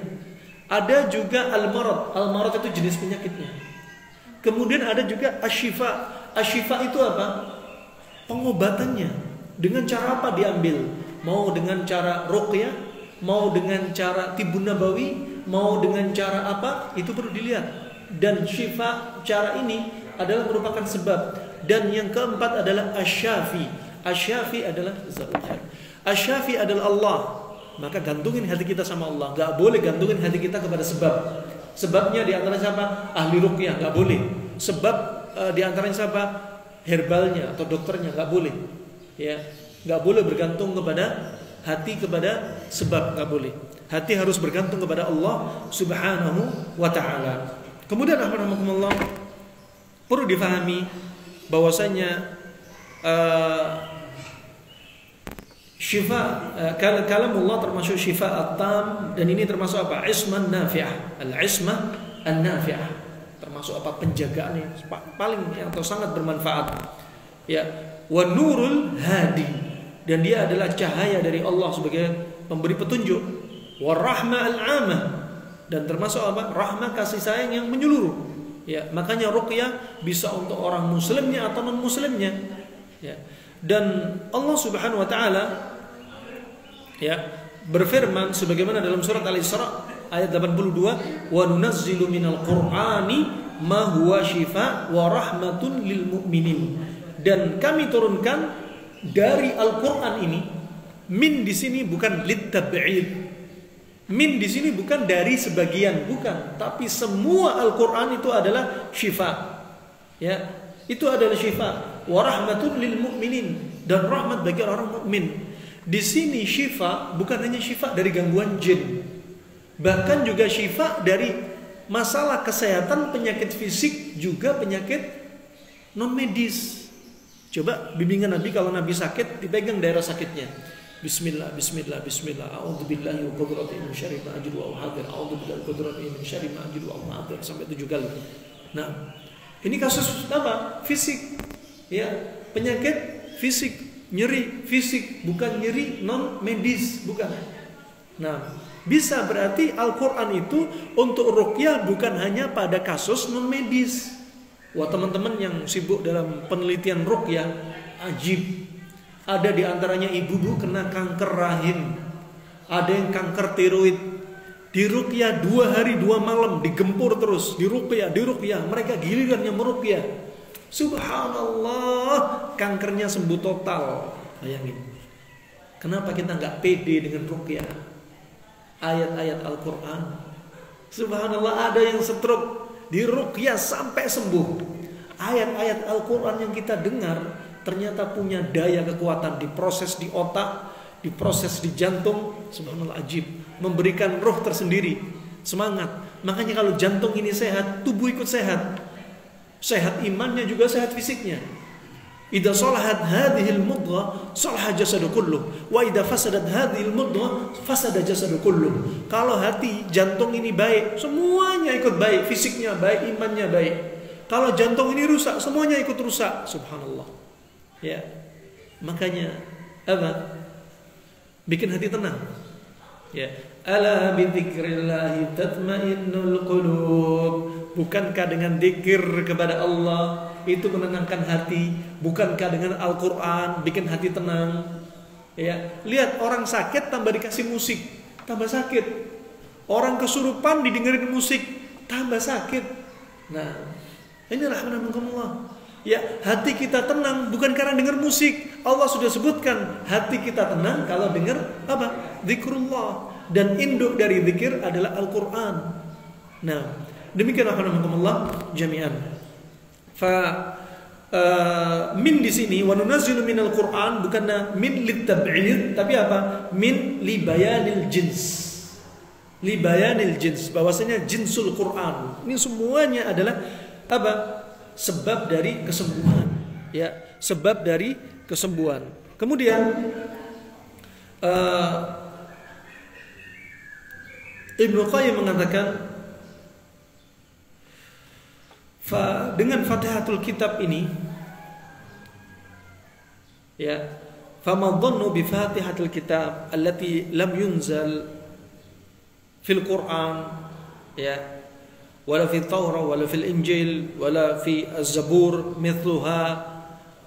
Ada juga al-marad. Al-marad itu jenis penyakitnya. Kemudian ada juga asyifa. Asyifa itu apa? Pengobatannya. Dengan cara apa diambil? Mau dengan cara ruqyah, mau dengan cara tibun nabawi, mau dengan cara apa? Itu perlu dilihat. Dan syifa cara ini adalah merupakan sebab. Dan yang keempat adalah asyafi. Asyafi adalah Asyafi adalah Allah. Maka gantungin hati kita sama Allah. Gak boleh gantungin hati kita kepada sebab. Sebabnya di antara siapa? Ahli ruqyah, gak boleh. Sebab di antaranya siapa? Herbalnya atau dokternya, gak boleh. Ya, gak boleh bergantung kepada hati, kepada sebab, gak boleh. Hati harus bergantung kepada Allah Subhanahu wa ta'ala. Kemudian rahmatullah, perlu difahami bahwasanya syifa, kalamullah termasuk syifa at-tam, dan ini termasuk apa? Isman nafi'ah. Al-ismah an-nafi'ah. Termasuk apa? Penjagaan yang paling atau sangat bermanfaat. Ya, wa nurul hadi. Dan dia adalah cahaya dari Allah sebagai pemberi petunjuk. Wa rahmah al-amah. Dan termasuk apa? Rahmah, kasih sayang yang menyeluruh. Ya, makanya ruqyah bisa untuk orang muslimnya atau non muslimnya. Ya. Dan Allah Subhanahu wa taala ya berfirman sebagaimana dalam surat Al-Isra ayat 82, wa nunazzilu minal qur'ani ma huwa shifa wa rahmatun lil mu'minin. Dan kami turunkan dari Al-Qur'an ini, min di sini bukan litab'id. Min di sini bukan dari sebagian, bukan, tapi semua Al-Qur'an itu adalah syifa. Ya, itu adalah syifa. Wa rahmatun lil mu'minin, dan rahmat bagi orang mukmin. Di sini syifa bukan hanya syifa dari gangguan jin, bahkan juga syifa dari masalah kesehatan, penyakit fisik, juga penyakit non medis. Coba bimbingan Nabi kalau Nabi sakit, dipegang daerah sakitnya. Bismillah, bismillah, bismillah. A'udzubillahi wa qudratihi min syarri ma ajidu wa hadir. A'udzubillahi wa qudratihi min syarri ma ajidu wa hadir, sampai 7 kali. Nah, ini kasus apa? Fisik. Ya, penyakit fisik, nyeri fisik, bukan nyeri non medis, bukan. Nah, bisa berarti Al-Qur'an itu untuk ruqyah bukan hanya pada kasus non medis. Wah, teman-teman yang sibuk dalam penelitian ruqyah, ajib. Ada di antaranya ibu-ibu kena kanker rahim, ada yang kanker tiroid. Di ruqyah 2 hari 2 malam digempur terus, di ruqyah, mereka giliran yang meruqyah. Subhanallah, kankernya sembuh total. Bayangin. Kenapa kita nggak pede dengan ruqyah? Ayat-ayat Al-Quran, Subhanallah, ada yang stroke diruqyah sampai sembuh. Ayat-ayat Al-Quran yang kita dengar ternyata punya daya kekuatan, diproses di otak, diproses di jantung. Subhanallah, ajib, memberikan roh tersendiri, semangat. Makanya kalau jantung ini sehat, tubuh ikut sehat. Sehat imannya juga sehat fisiknya. Idza salahat hadhil mudghah salaha jasadu kulluh wa idza fasadat hadhil mudghah fasada jasadu kulluh. Kalau hati, jantung ini baik, semuanya ikut baik, fisiknya baik, imannya baik. Kalau jantung ini rusak, semuanya ikut rusak. Subhanallah. Ya. Makanya apa? Bikin hati tenang. Ya. Ala bi dzikrillah tatma'innul qulub. Bukankah dengan zikir kepada Allah itu menenangkan hati? Bukankah dengan Al-Quran bikin hati tenang? Ya, lihat orang sakit tambah dikasih musik, tambah sakit. Orang kesurupan didengerin musik, tambah sakit. Nah, ini rahmatullah. Ya, hati kita tenang bukan karena dengar musik. Allah sudah sebutkan hati kita tenang kalau dengar apa? Zikrullah. Dan induk dari zikir adalah Al-Quran. Nah, demikian rahmatullah jami'an. Min di sini wa nunazzilu minal Qur'an bukannya min litab'id, tapi apa? Min li bayanil jins. Li bayanil jins, bahwasanya jinsul Qur'an. Ini semuanya adalah apa? Sebab dari kesembuhan. Ya, sebab dari kesembuhan. Kemudian Ibnu Qayyim mengatakan dengan Fatihatul Kitab ini, ya, fama dhannu bi Fatihatul Kitab allati lam yunzal fil Quran, ya, wala fi Taurah wala fil Injil wala fi Az-Zabur mithluha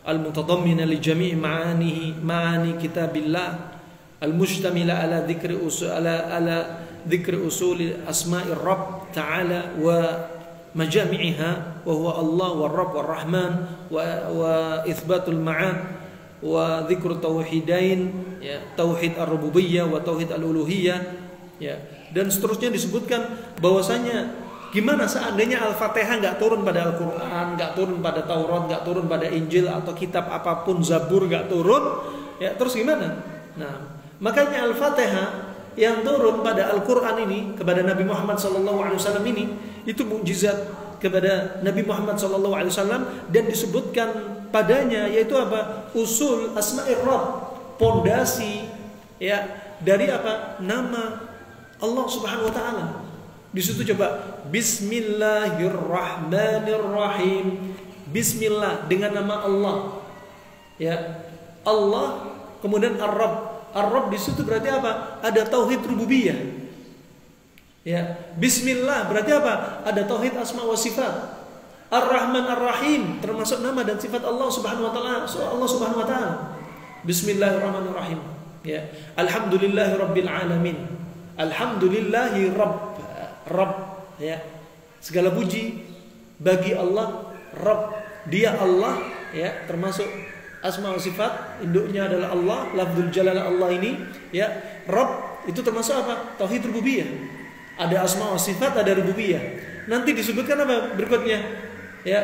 al-mutadammina li jami' ma'ani kitabillah al-mustamila ala dzikri usul asma'ir Rabb ta'ala wa majami'iha wa huwa Allah wa Rabb wa Rahman wa itsbatul ma'ad wa dzikru tauhidain, ya, tauhid ar-rububiyyah wa tauhid al-uluhiyyah, ya, dan seterusnya disebutkan bahwasanya gimana seandainya Al-Fatihah enggak turun pada Al-Qur'an, enggak turun pada Taurat, enggak turun pada Injil atau kitab apapun, Zabur enggak turun, ya, terus gimana? Nah, makanya Al-Fatihah yang turun pada Al-Quran ini kepada Nabi Muhammad SAW ini itu mukjizat kepada Nabi Muhammad SAW, dan disebutkan padanya yaitu apa? Usul asma'ir Rabb, pondasi, ya, dari apa? Nama Allah Subhanahu wa taala. Di situ coba Bismillahirrahmanirrahim. Bismillah, dengan nama Allah. Ya. Allah, kemudian Ar-Rabb. Ar-Rabb di situ berarti apa? Ada tauhid rububiyah. Ya, bismillah berarti apa? Ada tauhid asma wa sifat. Ar-Rahman Ar-Rahim termasuk nama dan sifat Allah Subhanahu wa taala. Allah Subhanahu wa taala. Bismillahirrahmanirrahim. Ya, alhamdulillahirabbil alamin. Alhamdulillahi rabb. Rabb, ya. Segala puji bagi Allah, Rabb. Dia Allah, ya, termasuk asma wa sifat, induknya adalah Allah, lafzul jalalah Allah ini, ya. Rabb itu termasuk apa? Tauhid rububiyah. Ada asma wa sifat, ada rububiyah. Nanti disebutkan apa berikutnya? Ya.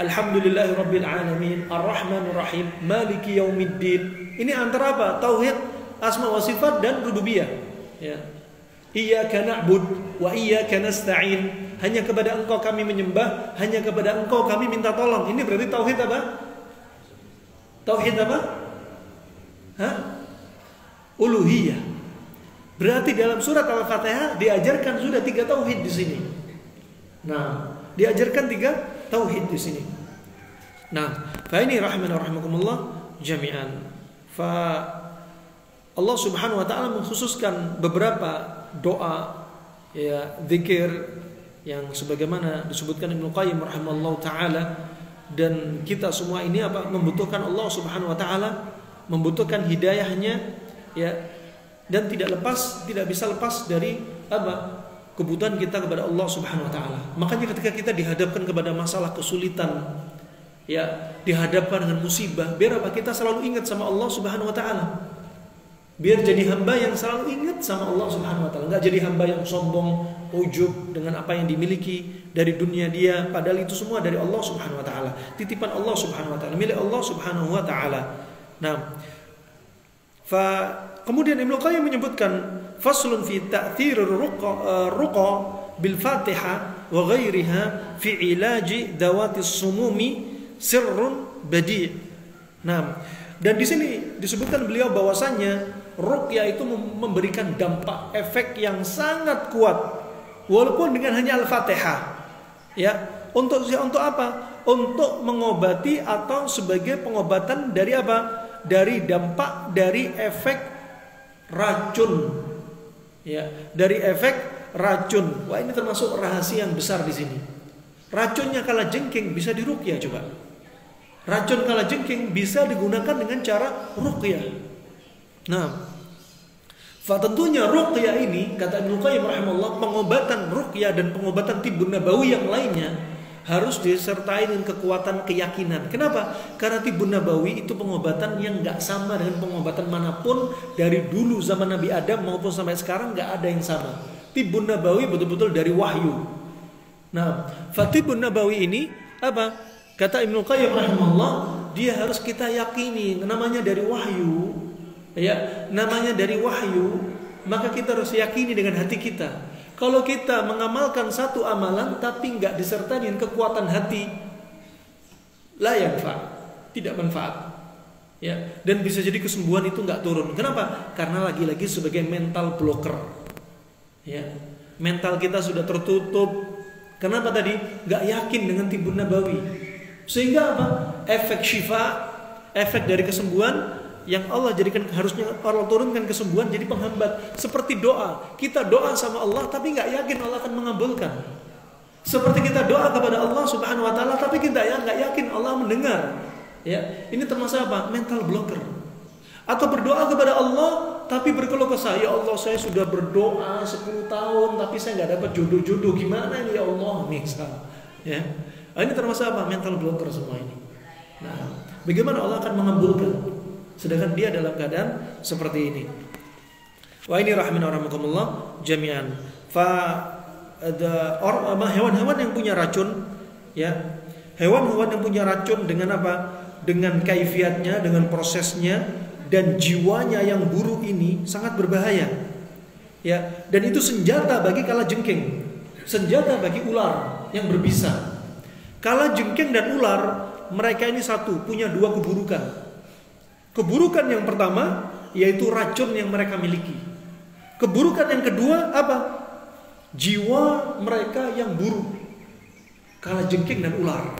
Alhamdulillahirabbil alamin, arrahmanir rahim, maliki yaumiddin. Ini antara apa? Tauhid asma wa sifat dan rububiyah. Ya. Iyyaka na'bud wa iyyaka nasta'in. Hanya kepada Engkau kami menyembah, hanya kepada Engkau kami minta tolong. Ini berarti tauhid apa? Tauhid apa? Uluhiyah. Berarti dalam surat Al-Fatihah diajarkan sudah 3 tauhid di sini. Nah, diajarkan 3 tauhid di sini. Nah, fa ini rahimakumullah jami'an. Fa Allah Subhanahu wa taala mengkhususkan beberapa doa, ya, zikir yang sebagaimana disebutkan Ibnu Qayyim rahimahullahu taala. Dan kita semua ini apa? Membutuhkan Allah Subhanahu wa taala, membutuhkan hidayahnya, ya, dan tidak bisa lepas dari apa? Kebutuhan kita kepada Allah Subhanahu wa taala. Makanya ketika kita dihadapkan kepada masalah kesulitan, ya, dihadapkan dengan musibah, biar apa? Kita selalu ingat sama Allah Subhanahu wa taala. Biar jadi hamba yang selalu ingat sama Allah Subhanahu wa taala, enggak jadi hamba yang sombong, ujub dengan apa yang dimiliki dari dunia dia, padahal itu semua dari Allah Subhanahu wa taala, titipan Allah Subhanahu wa taala, milik Allah Subhanahu wa taala. Nah, kemudian Ibnu Qayyim menyebutkan faslun fi ta'thir ruqa bil Fatihah wa ghairiha fi ilaji dawati sumumi sirrun badi'. Nah, dan di sini disebutkan beliau bahwasanya ruqyah itu memberikan dampak efek yang sangat kuat walaupun dengan hanya Al-Fatihah. Ya, untuk apa? Untuk mengobati atau sebagai pengobatan dari apa? Dari dampak dari efek racun. Ya, dari efek racun. Wah, ini termasuk rahasia yang besar di sini. Racunnya kalajengking bisa diruqyah coba. Racun kalajengking bisa digunakan dengan cara ruqyah. Nah, tentunya ruqyah ini, kata Ibnu Qayyim rahimahullah, pengobatan ruqyah dan pengobatan tibbun nabawi yang lainnya harus disertai dengan kekuatan keyakinan. Kenapa? Karena tibbun nabawi itu pengobatan yang gak sama dengan pengobatan manapun dari dulu zaman Nabi Adam maupun sampai sekarang, gak ada yang sama. Tibbun nabawi betul-betul dari wahyu. Nah, tibbun nabawi ini apa? Kata Ibnu Qayyim rahimahullah, dia harus kita yakini, namanya dari wahyu. Ya, namanya dari wahyu, maka kita harus yakini dengan hati kita. Kalau kita mengamalkan satu amalan tapi nggak disertai dengan kekuatan hati, la yanfa, tidak manfaat. Ya, dan bisa jadi kesembuhan itu nggak turun. Kenapa? Karena lagi-lagi sebagai mental blocker. Ya, mental kita sudah tertutup. Kenapa tadi? Nggak yakin dengan tibbun nabawi. Sehingga apa? Efek syifa, efek dari kesembuhan yang Allah jadikan, harusnya Allah turunkan kesembuhan, jadi penghambat. Seperti doa, kita doa sama Allah tapi nggak yakin Allah akan mengabulkan. Seperti kita doa kepada Allah Subhanahu wa taala tapi kita nggak yakin Allah mendengar. Ya, ini termasuk apa? Mental blocker. Atau berdoa kepada Allah tapi berkeluh kesah, ya Allah saya sudah berdoa 10 tahun tapi saya nggak dapat jodoh-jodoh, gimana ini ya Allah, misal. Ya, ini termasuk apa? Mental blocker semua ini. Nah, bagaimana Allah akan mengabulkan sedangkan dia dalam keadaan seperti ini? Wah, ini rahimana rahimakumullah jami'an. Ada hewan-hewan yang punya racun, ya. Hewan-hewan yang punya racun dengan apa? Dengan kaifiatnya, dengan prosesnya dan jiwanya yang buruk ini sangat berbahaya. Ya, dan itu senjata bagi kalajengking, senjata bagi ular yang berbisa. Kalajengking dan ular, mereka ini satu, punya dua keburukan. Keburukan yang pertama yaitu racun yang mereka miliki. Keburukan yang kedua apa? Jiwa mereka yang buruk. Kalajengking dan ular.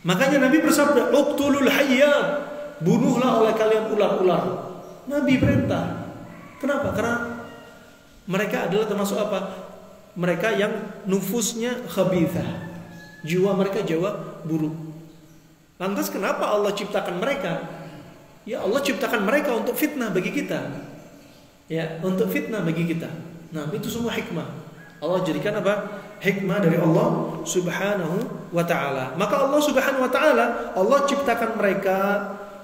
Makanya Nabi bersabda, "Uqtulul hayyat." Bunuhlah oleh kalian ular-ular. Nabi perintah. Kenapa? Karena mereka adalah termasuk apa? Mereka yang nufusnya khabithah. Jiwa mereka jiwa buruk. Lantas kenapa Allah ciptakan mereka? Ya, Allah ciptakan mereka untuk fitnah bagi kita. Ya, untuk fitnah bagi kita. Nah, itu semua hikmah. Allah jadikan apa? Hikmah dari Allah Subhanahu wa taala. Maka Allah Subhanahu wa taala, Allah ciptakan mereka.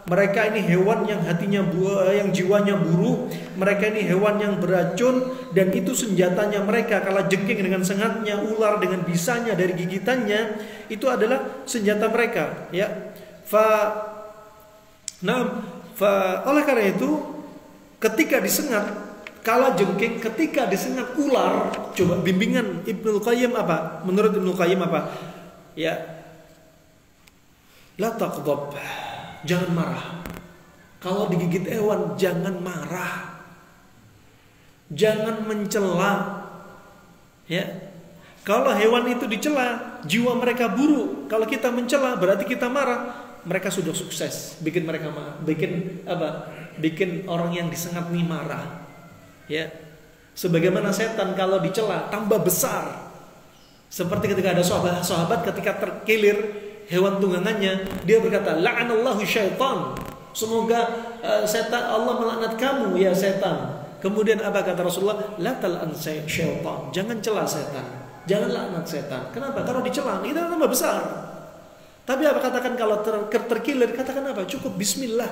Mereka ini hewan yang hatinya yang jiwanya buruk. Mereka ini hewan yang beracun, dan itu senjatanya mereka. Kalajengking dengan sengatnya, ular dengan bisanya dari gigitannya, itu adalah senjata mereka. Ya. Oleh karena itu, ketika disengat kalajengking, ketika disengat ular, coba bimbingan Ibnu Qayyim apa? Menurut Ibnu Qayyim apa? Ya, la taqdab, jangan marah. Kalau digigit hewan jangan marah, jangan mencela. Ya, kalau hewan itu dicela, jiwa mereka buruk. Kalau kita mencela berarti kita marah. Mereka sudah sukses bikin mereka bikin apa? Bikin orang yang disengat nih marah. Ya. Sebagaimana setan kalau dicela tambah besar. Seperti ketika ada sahabat ketika terkilir hewan tunggangannya, dia berkata, "La'anallahu syaitan." Semoga setan, Allah melaknat kamu ya setan. Kemudian apa kata Rasulullah? "La tal'an syaitan." Jangan cela setan. Jangan laknat setan. Kenapa? Kalau dicela kita tambah besar. Tapi apa katakan kalau terkilir, katakan apa? Cukup bismillah.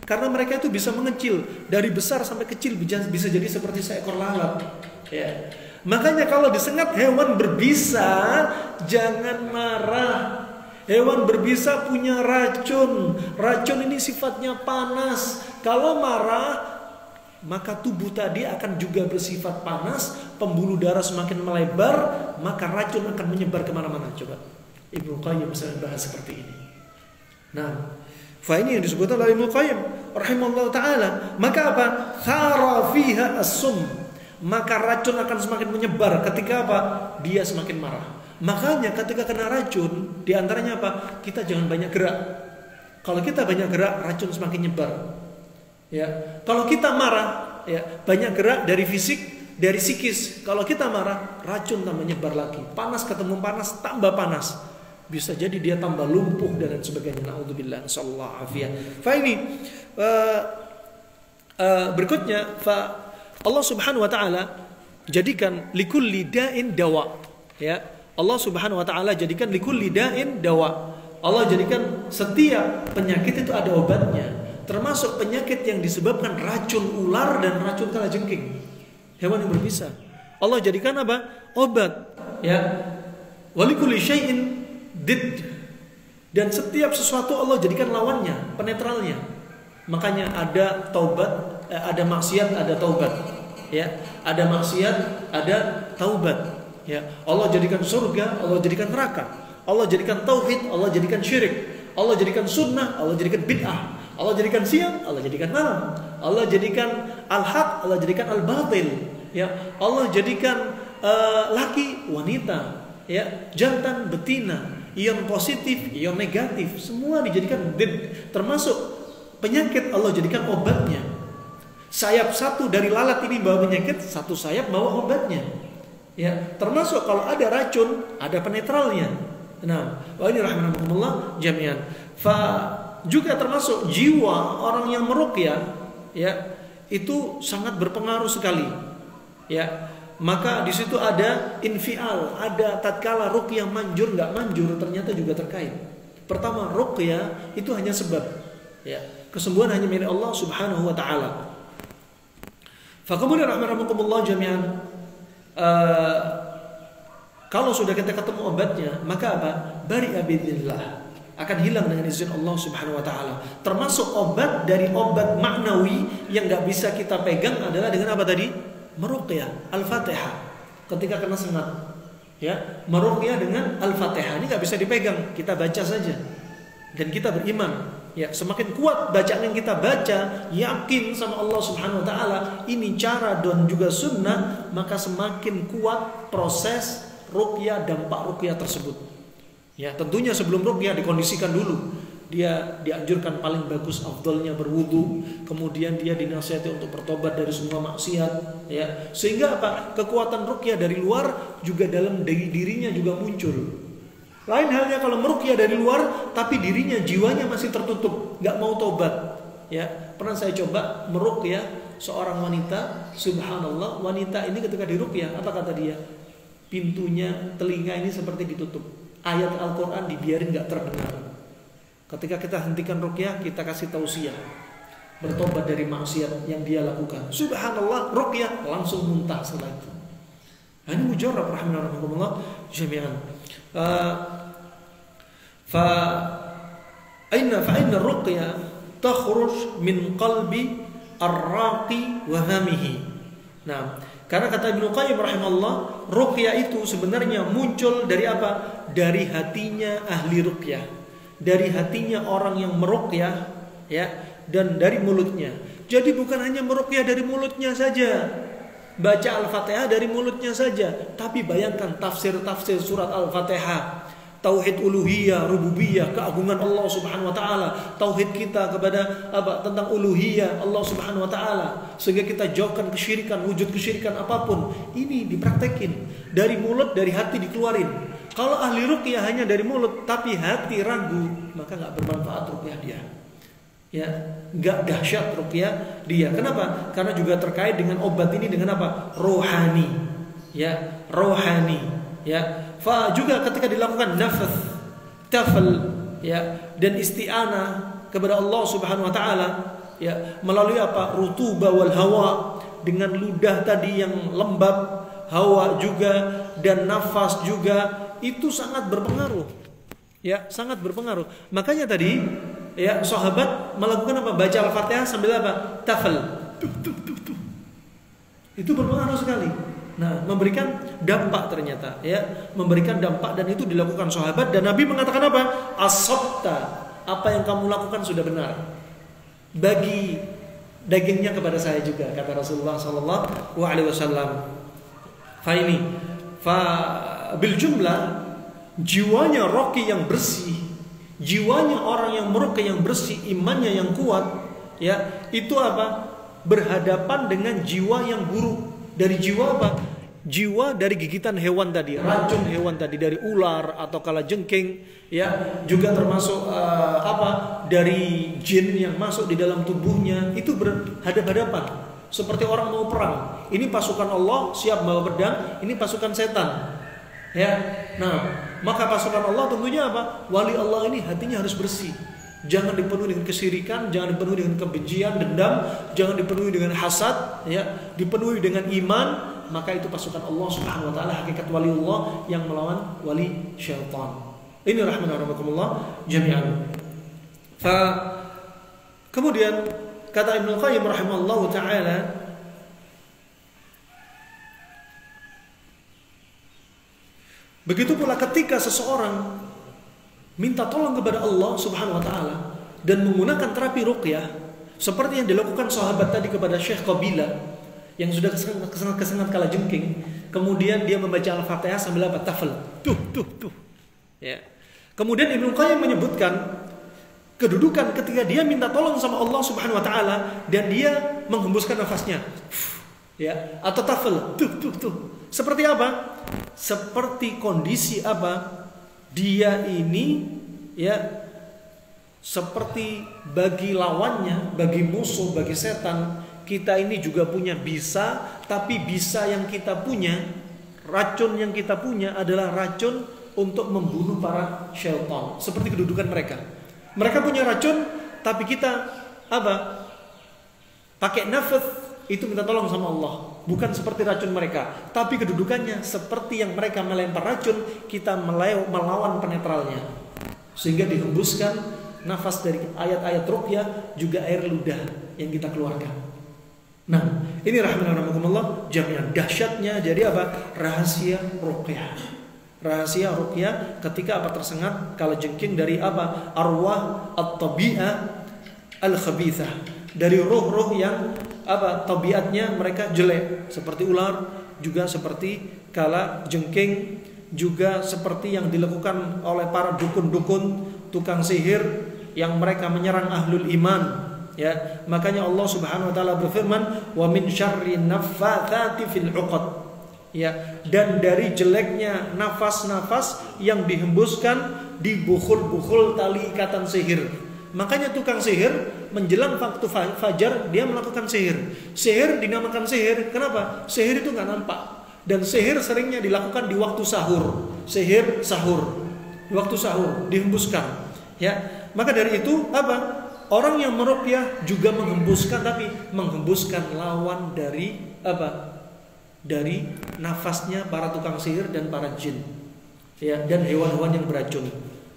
Karena mereka itu bisa mengecil, dari besar sampai kecil bisa jadi seperti seekor lalat. Ya. Makanya kalau disengat hewan berbisa, jangan marah. Hewan berbisa punya racun. Racun ini sifatnya panas. Kalau marah, maka tubuh tadi akan juga bersifat panas. Pembuluh darah semakin melebar, maka racun akan menyebar kemana-mana. Coba Ibnu Qayyim misalnya bahas seperti ini. Nah, ini yang disebutkan oleh Ibnu Qayyim rahimahullah ta'ala. Maka apa? Khara fiha as-sum. Maka racun akan semakin menyebar ketika apa? Dia semakin marah. Makanya ketika kena racun, diantaranya apa? Kita jangan banyak gerak. Kalau kita banyak gerak, racun semakin nyebar. Ya, kalau kita marah, ya banyak gerak dari fisik, dari psikis. Kalau kita marah, racun tambah nyebar lagi. Panas ketemu panas, tambah panas. Bisa jadi dia tambah lumpuh dan lain sebagainya. Naudzubillah, sallallahu afiyah. Ini berikutnya, Allah Subhanahu wa taala jadikan likulli da'in dawa. Ya. Allah Subhanahu wa taala jadikan likulli da'in dawa. Allah jadikan setiap penyakit itu ada obatnya, termasuk penyakit yang disebabkan racun ular dan racun kalajengking. Hewan yang berbisa. Allah jadikan apa? Obat. Ya. Walikulli syai'in did. Dan setiap sesuatu Allah jadikan lawannya, penetralnya. Makanya ada taubat, ada maksiat, ada taubat. Ya, ada maksiat, ada taubat. Ya, Allah jadikan surga, Allah jadikan neraka. Allah jadikan tauhid, Allah jadikan syirik. Allah jadikan sunnah, Allah jadikan bid'ah. Allah jadikan siang, Allah jadikan malam. Allah jadikan al-haq, Allah jadikan al-batil. Ya, Allah jadikan laki, wanita, ya, jantan, betina, ion positif, ion negatif, semua dijadikan did. Termasuk penyakit Allah jadikan obatnya. Sayap satu dari lalat ini bawa penyakit, satu sayap bawa obatnya. Ya, termasuk kalau ada racun, ada penetralnya. Nah, ini rahimahumullah jami'an. Juga termasuk jiwa orang yang meruqyah, ya, itu sangat berpengaruh sekali. Ya, maka di situ ada infial, ada tatkala ruqyah manjur nggak manjur ternyata juga terkait. Pertama, ruqyah itu hanya sebab. Ya, kesembuhan hanya milik Allah Subhanahu wa taala. Kemudian rahimahumullah jami'an. Kalau sudah kita ketemu obatnya, maka apa? Bari'a bidzillah, akan hilang dengan izin Allah Subhanahu wa taala. Termasuk obat dari obat maknawi yang enggak bisa kita pegang adalah dengan apa tadi? Meruqyah, Al-Fatihah. Ketika kena sengat, ya, meruqyah dengan Al-Fatihah. Ini enggak bisa dipegang, kita baca saja. Dan kita beriman. Ya, semakin kuat bacaan yang kita baca, yakin sama Allah Subhanahu wa taala, ini cara dan juga sunnah, maka semakin kuat proses ruqyah, dampak ruqyah tersebut. Ya, tentunya sebelum ruqyah dikondisikan dulu. Dia dianjurkan paling bagus afdalnya berwudu, kemudian dia dinasihati untuk bertobat dari semua maksiat, ya. Sehingga apa? Kekuatan ruqyah dari luar juga dalam dirinya juga muncul. Lain halnya kalau meruqyah dari luar tapi dirinya, jiwanya masih tertutup, nggak mau tobat. Ya, pernah saya coba meruqyah seorang wanita, subhanallah, wanita ini ketika diruqyah, apa kata dia? Pintunya, telinga ini seperti ditutup. Ayat Al-Quran dibiarin nggak terdengar. Ketika kita hentikan ruqyah, kita kasih tausiah, bertobat dari maksiat yang dia lakukan. Subhanallah, ruqyah langsung muntah setelah itu. Nah, ini mujarrab rahimahullah jami'an. Fa'inna ruqyah takhruj min qalbi ar-raqi wa hamihi. Nah, karena kata Ibnu Qayyim rahimahullah, ruqyah itu sebenarnya muncul dari apa? Dari hatinya ahli ruqyah, dari hatinya orang yang meruqyah, ya, dan dari mulutnya. Jadi bukan hanya meruqyah dari mulutnya saja, baca Al-Fatihah dari mulutnya saja, tapi bayangkan tafsir-tafsir surat Al-Fatihah, tauhid uluhiyah, rububiyah, keagungan Allah Subhanahu wa taala, tauhid kita kepada apa? Tentang uluhiyah Allah Subhanahu wa taala, sehingga kita jauhkan kesyirikan, wujud kesyirikan apapun. Ini dipraktekin dari mulut, dari hati dikeluarin. Kalau ahli ruqyah hanya dari mulut tapi hati ragu, maka enggak bermanfaat ruqyah dia. Ya, enggak dahsyat ruqyah dia. Kenapa? Karena juga terkait dengan obat ini dengan apa? Rohani. Ya, rohani. Ya, juga ketika dilakukan nafath, tafal, ya, dan isti'anah kepada Allah Subhanahu wa taala, ya, melalui apa? Rutuba wal hawa, dengan ludah tadi yang lembab, hawa juga, dan nafas juga, itu sangat berpengaruh. Ya, sangat berpengaruh. Makanya tadi ya sahabat melakukan apa? Baca Al-Fatihah sambil apa? Tafal. Itu berpengaruh sekali. Nah, memberikan dampak ternyata, ya, memberikan dampak, dan itu dilakukan sahabat, dan Nabi mengatakan apa? Asabta, apa yang kamu lakukan sudah benar. Bagi dagingnya kepada saya juga, kata Rasulullah sallallahu alaihi wasallam. Bil jumlah, jiwanya roki yang bersih, jiwanya orang yang meruqyah yang bersih, imannya yang kuat, ya, itu apa? Berhadapan dengan jiwa yang buruk. Dari jiwa apa? Jiwa dari gigitan hewan tadi, racun hewan tadi, dari ular atau kalajengking, ya, juga termasuk dari jin yang masuk di dalam tubuhnya, itu berhadapan-hadapan seperti orang mau perang. Ini pasukan Allah siap bawa pedang, ini pasukan setan. Ya. Nah, maka pasukan Allah tentunya apa? Wali Allah ini hatinya harus bersih. Jangan dipenuhi dengan kesyirikan, jangan dipenuhi dengan kebencian, dendam, jangan dipenuhi dengan hasad, ya, dipenuhi dengan iman, maka itu pasukan Allah Subhanahu wa taala, hakikat wali Allah yang melawan wali syaitan. Ini rahimahumullah jami'an. Kemudian kata Ibnu Qayyim rahimahullahu taala, begitu pula ketika seseorang minta tolong kepada Allah Subhanahu wa taala dan menggunakan terapi ruqyah seperti yang dilakukan sahabat tadi kepada Syekh Qabilah yang sudah kesengat kalajengking, kemudian dia membaca Al-Fatihah sambil apa? Tafal. Tuh. Ya. Kemudian Ibnu Qayyim menyebutkan kedudukan ketika dia minta tolong sama Allah Subhanahu wa taala dan dia menghembuskan nafasnya. Ya, atau tafal. Tuh. Seperti apa? Seperti kondisi apa? Dia ini, ya, seperti bagi lawannya, bagi musuh, bagi setan, kita ini juga punya bisa, tapi bisa yang kita punya, racun yang kita punya adalah racun untuk membunuh para syaitan. Seperti kedudukan mereka. Mereka punya racun, tapi kita apa? Pakai nafas, itu minta tolong sama Allah. Bukan seperti racun mereka, tapi kedudukannya seperti yang mereka melempar racun, kita melawan penetralnya. Sehingga dihembuskan nafas dari ayat-ayat ruqyah, juga air ludah yang kita keluarkan. Nah, ini rahimahumullah jami'an dahsyatnya. Jadi apa? Rahasia ruqyah. Rahasia ruqyah ketika apa? Tersengat kalajengking dari apa? Arwah at-tabi'ah al-khabithah. Dari roh-roh yang apa? Tabiatnya mereka jelek, seperti ular, juga seperti kalajengking, juga seperti yang dilakukan oleh para dukun-dukun, tukang sihir yang mereka menyerang ahlul iman, ya. Makanya Allah Subhanahu wa taala berfirman, "Wa min syarri naffatsati fil 'uqad." Ya, dan dari jeleknya nafas-nafas yang dihembuskan di bukhul-bukhul tali ikatan sihir. Makanya tukang sihir menjelang waktu fajar dia melakukan sihir. Sihir dinamakan sihir. Kenapa? Sihir itu nggak nampak. Dan sihir seringnya dilakukan di waktu sahur. Sihir sahur. Di waktu sahur dihembuskan. Ya. Maka dari itu apa? Orang yang meruqyah juga menghembuskan, tapi menghembuskan lawan dari apa? Dari nafasnya para tukang sihir dan para jin. Ya, dan hewan-hewan yang beracun.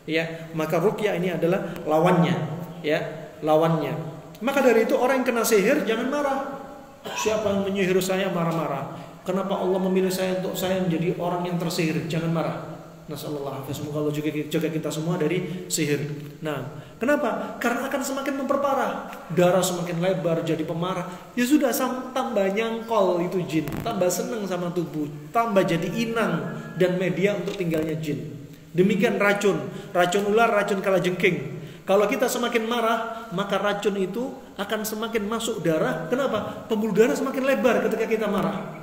Ya, maka ruqyah ini adalah lawannya, ya, lawannya. Maka dari itu orang yang kena sihir jangan marah. Siapa yang menyihir saya, marah-marah. Kenapa Allah memilih saya untuk saya menjadi orang yang tersihir? Jangan marah. Nasallallahu alaihi wasallam. Semoga Allah jaga kita semua dari sihir. Nah, kenapa? Karena akan semakin memperparah. Darah semakin lebar, jadi pemarah. Ya sudah, tambah nyangkol itu jin, tambah senang sama tubuh, tambah jadi inang dan media untuk tinggalnya jin. Demikian racun ular, racun kalajengking. Kalau kita semakin marah, maka racun itu akan semakin masuk darah. Kenapa? Pembuluh darah semakin lebar ketika kita marah.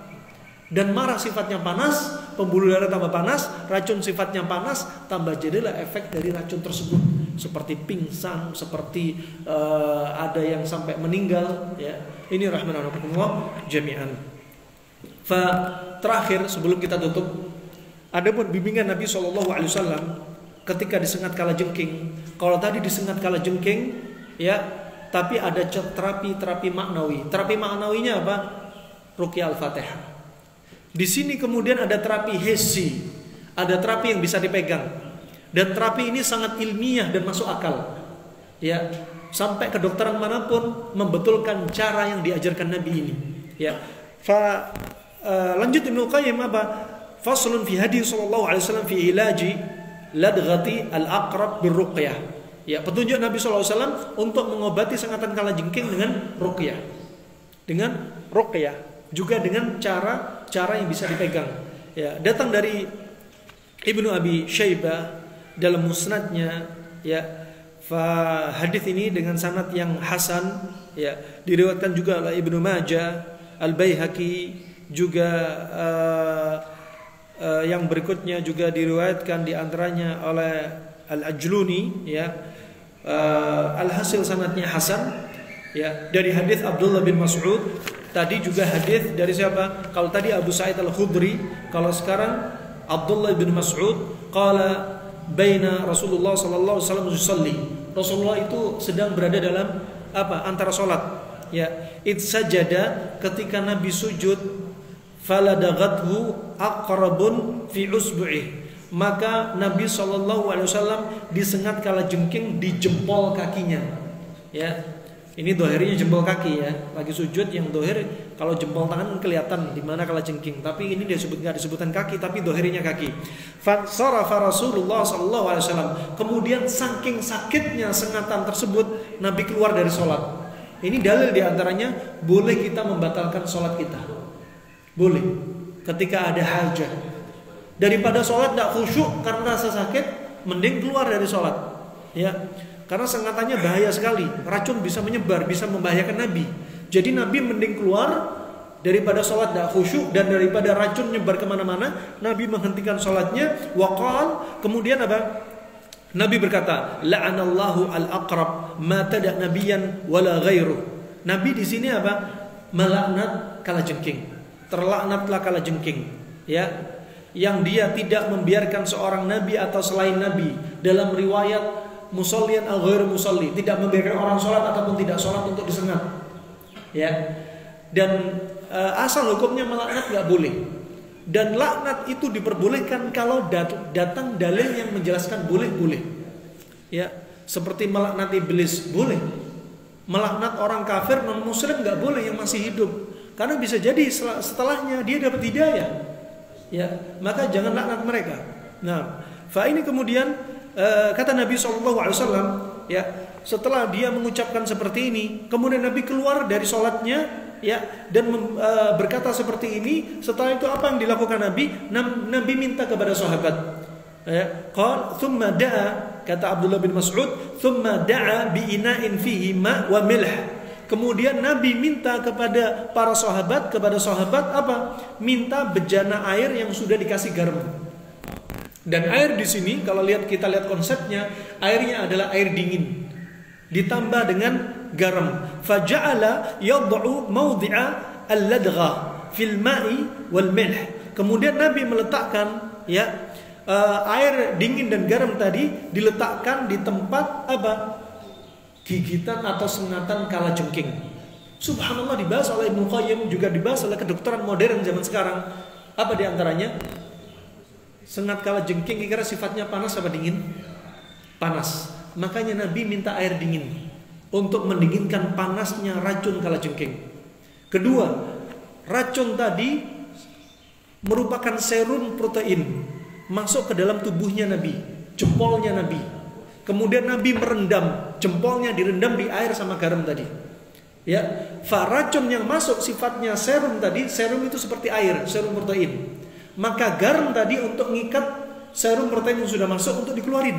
Dan marah sifatnya panas, pembuluh darah tambah panas, racun sifatnya panas, tambah jadilah efek dari racun tersebut. Seperti pingsan, seperti ada yang sampai meninggal. Ya. Ini rahmanahumullah jami'an. Terakhir sebelum kita tutup, adapun bimbingan Nabi SAW ketika disengat kalajengking. Kalau tadi disengat kalajengking, ya, tapi ada terapi maknawi. Terapi maknawinya apa? Ruqyah Al-Fatihah. Di sini kemudian ada terapi hissi, ada terapi yang bisa dipegang. Dan terapi ini sangat ilmiah dan masuk akal. Ya, sampai kedokteran manapun membetulkan cara yang diajarkan Nabi ini. Ya. Lanjut Ibnu Qayyim apa? Faslun fi hadi sallallahu alaihi wasallam fi ilaji ladghati al-aqrab birruqyah. Ya, petunjuk Nabi sallallahu alaihi wasallam untuk mengobati sengatan kalajengking dengan ruqyah. Dengan ruqyah, juga dengan cara yang bisa dipegang. Ya, datang dari Ibnu Abi Syaibah dalam musnadnya, ya, hadis ini dengan sanad yang hasan, ya, diriwayatkan juga oleh Ibnu Majah, Al-Baihaqi, juga yang berikutnya juga diriwayatkan diantaranya oleh Al-Ajluni, ya. Alhasil sanadnya hasan, ya, dari hadis Abdullah bin Mas'ud. Tadi juga hadis dari siapa? Kalau tadi Abu Sa'id Al-Khudri, kalau sekarang Abdullah bin Mas'ud qala baina Rasulullah sallallahu alaihi wasallam yusalli. Rasulullah itu sedang berada dalam apa? Antara salat. Ya, id sajada, ketika Nabi sujud, faladaghathu aqrabun fi usbu'ih. Maka Nabi sallallahu alaihi wasallam disengat kalajengking di jempol kakinya. Ya. Ini dohirnya jempol kaki, ya. Lagi sujud yang dohir, kalau jempol tangan kelihatan di mana kalajengking, tapi ini nggak disebutkan kaki, tapi dohirnya kaki. Fansarafa Rasulullah sallallahu alaihi wasallam. Kemudian saking sakitnya sengatan tersebut, Nabi keluar dari sholat. Ini dalil diantaranya boleh kita membatalkan sholat kita. Boleh. Ketika ada hajat. Daripada sholat tidak khusyuk karena rasa sakit, mending keluar dari sholat. Ya. Karena sengatannya bahaya sekali. Racun bisa menyebar, bisa membahayakan Nabi. Jadi Nabi mending keluar daripada sholat tidak khusyuk dan daripada racun nyebar kemana-mana. Nabi menghentikan sholatnya. Waqal, kemudian apa? Nabi berkata, la'anallahu al-aqrab ma tada' nabiyan wala ghairuh. Nabi di sini apa? Melaknat kalajengking. Terlaknatlah kalajengking. Ya, yang dia tidak membiarkan seorang nabi atau selain nabi. Dalam riwayat musallian al ghair musalli, tidak membiarkan orang sholat ataupun tidak sholat untuk disengat. Ya. Dan asal hukumnya melaknat nggak boleh. Dan laknat itu diperbolehkan kalau datang dalil yang menjelaskan boleh. Ya, seperti melaknat iblis boleh. Melaknat orang kafir non muslim nggak boleh yang masih hidup. Karena bisa jadi setelahnya dia dapat hidayah. Ya, maka jangan laknat mereka. Nah, ini kemudian kata Nabi SAW, ya, setelah dia mengucapkan seperti ini, kemudian Nabi keluar dari sholatnya, ya, dan berkata seperti ini. Setelah itu apa yang dilakukan Nabi? Nabi minta kepada sahabat. Ya, thumma da'a, kata Abdullah bin Mas'ud, thumma da'a bi ina'in fihi ma wa milh. Kemudian Nabi minta kepada para sahabat, apa? Minta bejana air yang sudah dikasih garam. Dan air di sini kalau kita lihat konsepnya, airnya adalah air dingin ditambah dengan garam. Faja'ala yad'u mawdi'a al-ladgha fil ma'i wal milh. Kemudian Nabi meletakkan, ya, air dingin dan garam tadi diletakkan di tempat apa? Gigitan atau sengatan kalajengking. Subhanallah, dibahas oleh Ibnu Qayyim, juga dibahas oleh kedokteran modern zaman sekarang. Apa diantaranya? Sengat kalajengking kira sifatnya panas apa dingin? Panas. Makanya Nabi minta air dingin untuk mendinginkan panasnya racun kalajengking. Kedua, racun tadi merupakan serum protein masuk ke dalam tubuhnya Nabi, jempolnya Nabi. Kemudian Nabi merendam, jempolnya direndam di air sama garam tadi. Ya, racun yang masuk sifatnya serum tadi, serum itu seperti air, serum protein. Maka garam tadi untuk mengikat serum protein yang sudah masuk untuk dikeluarin.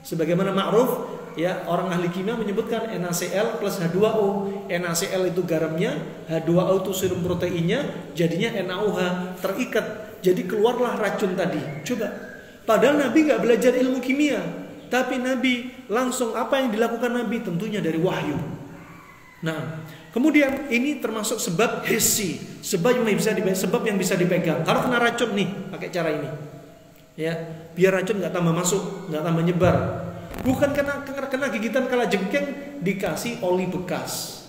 Sebagaimana ma'ruf, ya, orang ahli kimia menyebutkan NaCl plus H2O. NaCl itu garamnya, H2O itu serum proteinnya, jadinya NaOH terikat. Jadi keluarlah racun tadi. Coba. Padahal Nabi gak belajar ilmu kimia, tapi Nabi langsung apa yang dilakukan Nabi? Tentunya dari wahyu. Nah, kemudian ini termasuk sebab hissi, sebab yang bisa dipegang. Kalau kena racun nih, pakai cara ini, ya, biar racun nggak tambah masuk, nggak tambah nyebar. Bukan kena gigitan kalajengking dikasih oli bekas.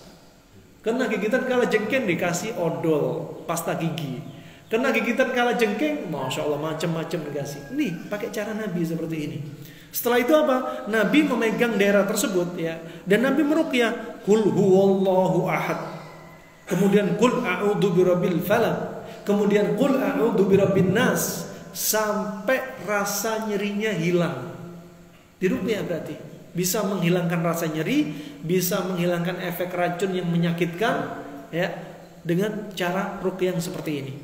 Kena gigitan kalajengking dikasih odol, pasta gigi. Kena gigitan kalajengking, masya Allah macam-macam dikasih. Nih pakai cara Nabi seperti ini. Setelah itu apa? Nabi memegang daerah tersebut ya, dan Nabi meruqyah qul huwallahu ahad. Kemudian qul a'udzu birabbil falaq. Kemudian qul a'udzu birabbin nas, sampai rasa nyerinya hilang. Diruqyah berarti bisa menghilangkan rasa nyeri, bisa menghilangkan efek racun yang menyakitkan ya, dengan cara ruqyah yang seperti ini.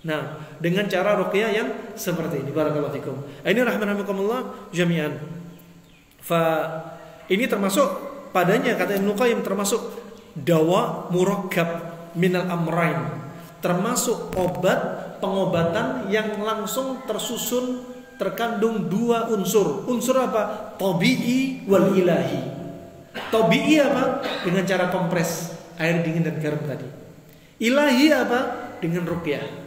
Nah, dengan cara ruqyah yang seperti ini. Barakallahu fikum. Ini rahmanakumullah jami'an. Ini termasuk padanya kata Ibnu Qayyim termasuk dawa murakkab minal amrain. Termasuk pengobatan yang langsung tersusun terkandung dua unsur. Unsur apa? Tabi'i wal ilahi. Tabi'i apa? Dengan cara kompres air dingin dan garam tadi. Ilahi apa? Dengan ruqyah.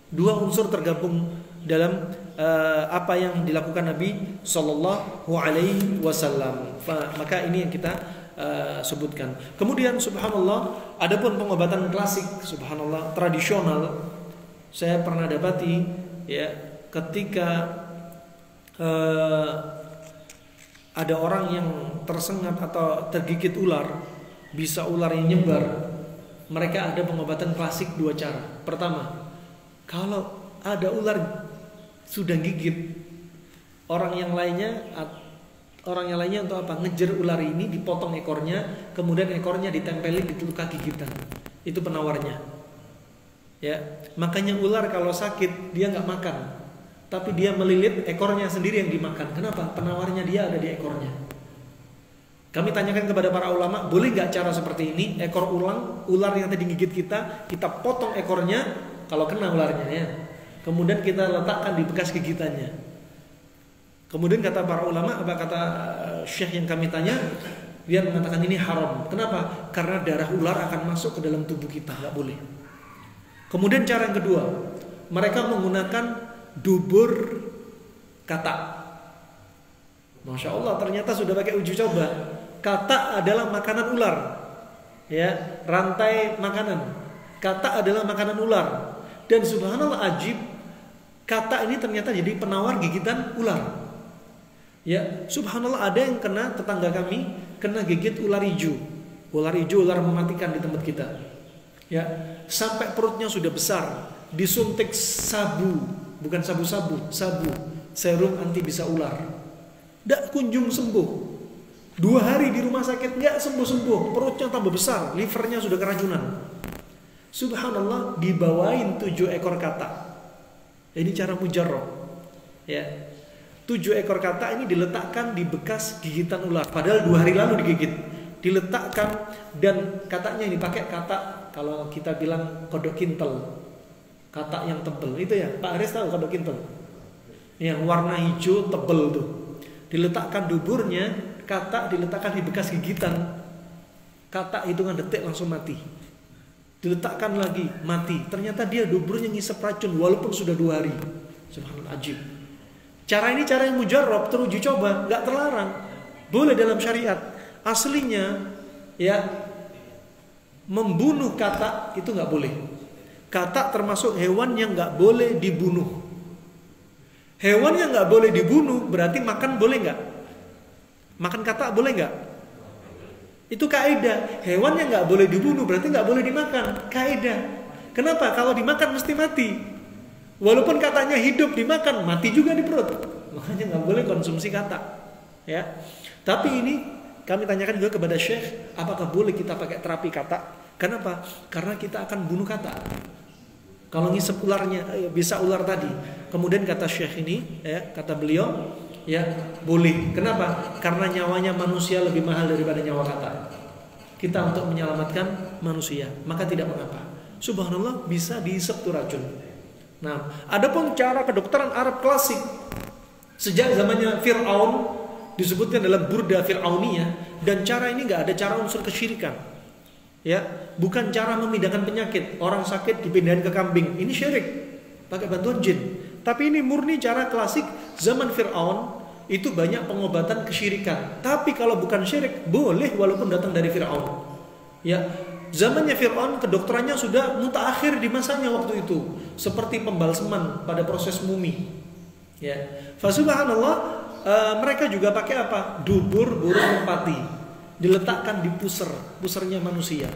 Dua unsur tergabung dalam apa yang dilakukan Nabi Sallallahu Alaihi Wasallam. Maka ini yang kita sebutkan. Kemudian subhanallah, adapun pengobatan klasik, subhanallah, tradisional, saya pernah dapati ya, ketika ada orang yang tersengat atau tergigit ular, bisa ular yang nyebar, mereka ada pengobatan klasik dua cara. Pertama, kalau ada ular sudah gigit orang yang lainnya untuk apa? Ngejar ular ini, dipotong ekornya, kemudian ekornya ditempelin di luka gigitan. Itu penawarnya. Ya, makanya ular kalau sakit dia nggak makan, tapi dia melilit ekornya sendiri yang dimakan. Kenapa? Penawarnya dia ada di ekornya. Kami tanyakan kepada para ulama, boleh nggak cara seperti ini? Ekor ular yang tadi gigit kita potong ekornya kalau kena ularnya ya. Kemudian kita letakkan di bekas gigitannya. Kemudian kata para ulama, apa kata syekh yang kami tanya, dia mengatakan ini haram. Kenapa? Karena darah ular akan masuk ke dalam tubuh kita, nggak boleh. Kemudian cara yang kedua, mereka menggunakan dubur katak. Masya Allah, ternyata sudah pakai uji coba. Katak adalah makanan ular, ya, rantai makanan. Katak adalah makanan ular. Dan subhanallah ajib, katak ini ternyata jadi penawar gigitan ular. Ya, subhanallah, ada yang kena, tetangga kami kena gigit ular hijau. Ular hijau, ular mematikan di tempat kita. Ya, sampai perutnya sudah besar, disuntik sabu, bukan sabu-sabu, sabu, serum anti bisa ular. Tidak kunjung sembuh. 2 hari di rumah sakit nggak sembuh-sembuh, perutnya tambah besar, livernya sudah keracunan. Subhanallah, dibawain 7 ekor katak. Ini cara mujarrab. Ya. 7 ekor katak ini diletakkan di bekas gigitan ular. Padahal 2 hari lalu digigit. Diletakkan, dan kataknya ini pakai katak, kalau kita bilang kodok kintel. Katak yang tebel. Itu ya, Pak Aris tahu kodok kintel? Yang warna hijau tebel tuh. Diletakkan duburnya, katak diletakkan di bekas gigitan. Katak hitungan detik langsung mati. Diletakkan lagi, mati. Ternyata dia duburnya ngisep racun walaupun sudah 2 hari. Subhanallah, ajib. Cara ini cara yang mujarrab, teruji coba, nggak terlarang, boleh dalam syariat. Aslinya ya, membunuh katak itu nggak boleh. Katak termasuk hewan yang nggak boleh dibunuh. Hewan yang nggak boleh dibunuh berarti makan boleh nggak? Makan katak boleh nggak? Itu kaidah. Hewan yang nggak boleh dibunuh berarti nggak boleh dimakan. Kaidah. Kenapa? Kalau dimakan mesti mati. Walaupun katanya hidup, dimakan mati juga di perut. Makanya nggak boleh konsumsi katak. Ya. Tapi ini kami tanyakan juga kepada Syekh, apakah boleh kita pakai terapi katak? Kenapa? Karena kita akan bunuh katak. Kalau ngisep ularnya, bisa ular tadi. Kemudian kata Syekh ini, ya, kata beliau, ya boleh. Kenapa? Karena nyawanya manusia lebih mahal daripada nyawa katak. Kita untuk menyelamatkan manusia, maka tidak mengapa. Subhanallah, bisa dihisap tuh racun. Nah, adapun cara kedokteran Arab klasik sejak zamannya Fir'aun disebutkan dalam Burda Fir'auniyah, dan cara ini nggak ada cara unsur kesyirikan. Ya, bukan cara memindahkan penyakit. Orang sakit dipindahin ke kambing. Ini syirik, pakai bantuan jin. Tapi ini murni cara klasik zaman Fir'aun. itu banyak pengobatan kesyirikan. Tapi kalau bukan syirik boleh walaupun datang dari Fir'aun. Ya, zamannya Fir'aun kedokterannya sudah mutaakhir di masanya waktu itu, seperti pembalseman pada proses mumi. Ya, fasubhanallah, mereka juga pakai apa? Dubur burung merpati, diletakkan di pusernya manusia.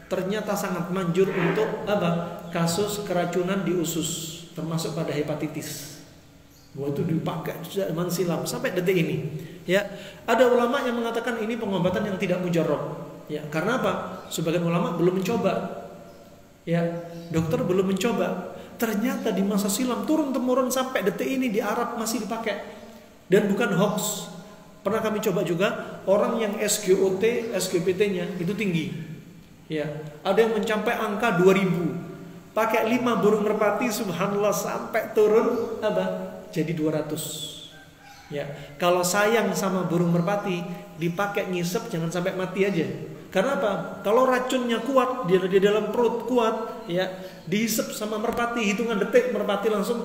Ternyata sangat manjur untuk apa? Kasus keracunan di usus, termasuk pada hepatitis. Bahwa itu dipakai zaman silam sampai detik ini. Ya, ada ulama yang mengatakan ini pengobatan yang tidak mujarrab. Ya, karena apa? Sebagian ulama belum mencoba. Ya, dokter belum mencoba. Ternyata di masa silam turun temurun sampai detik ini di Arab masih dipakai. Dan bukan hoax. Pernah kami coba juga, orang yang SGOT, SGPT-nya itu tinggi. Ya, ada yang mencapai angka 2000. Pakai 5 burung merpati, subhanallah, sampai turun apa? Jadi 200. Ya, kalau sayang sama burung merpati, dipakai ngisep jangan sampai mati aja. Karena apa? Kalau racunnya kuat, dia di dalam perut kuat, ya, dihisep sama merpati, hitungan detik merpati langsung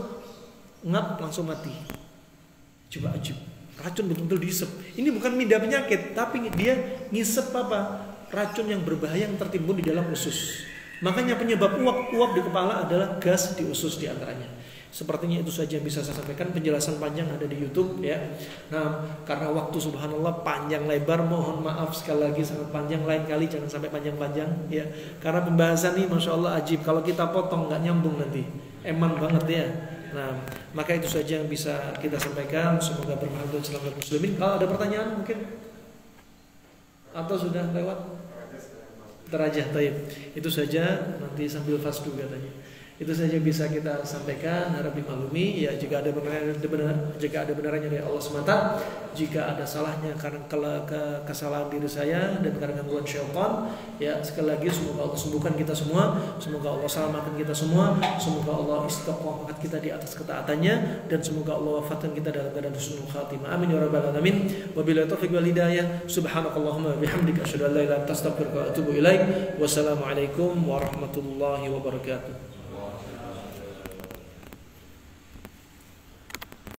ngap, langsung mati. Coba ajib. Racun betul-betul dihisep. Ini bukan minda penyakit, tapi dia ngisep apa? Racun yang berbahaya yang tertimbun di dalam usus. Makanya penyebab uap di kepala adalah gas di usus di antaranya. Sepertinya itu saja yang bisa saya sampaikan. Penjelasan panjang ada di YouTube, ya. Nah, karena waktu subhanallah panjang lebar, mohon maaf sekali lagi sangat panjang. Lain kali jangan sampai panjang-panjang, ya. Karena pembahasan ini masya Allah ajib. Kalau kita potong nggak nyambung nanti, emang banget ya. Nah, maka itu saja yang bisa kita sampaikan. Semoga bermanfaat untuk seluruh muslimin. Kalau ada pertanyaan mungkin, atau sudah lewat? Terajah, taib. Itu saja, nanti sambil fasdu katanya. Itu saja bisa kita sampaikan, harap dimaklumi. Ya, jika ada benarannya dari Allah semata, jika ada salahnya karena kesalahan diri saya dan karena gangguan syaitan, ya sekali lagi semoga Allah sembuhkan kita semua, semoga Allah selamatkan kita semua, semoga Allah istiqomahkan kita di atas ketaatannya, dan semoga Allah wafatkan kita dalam keadaan husnul khatimah. Amin ya rabbal alamin. Wabillahi taufiq wal hidayah. Subhanakallahumma bihamdika asyhadu an la ilaha illa anta astaghfiruka wa atubu ilaik. Wassalamualaikum warahmatullahi wabarakatuh.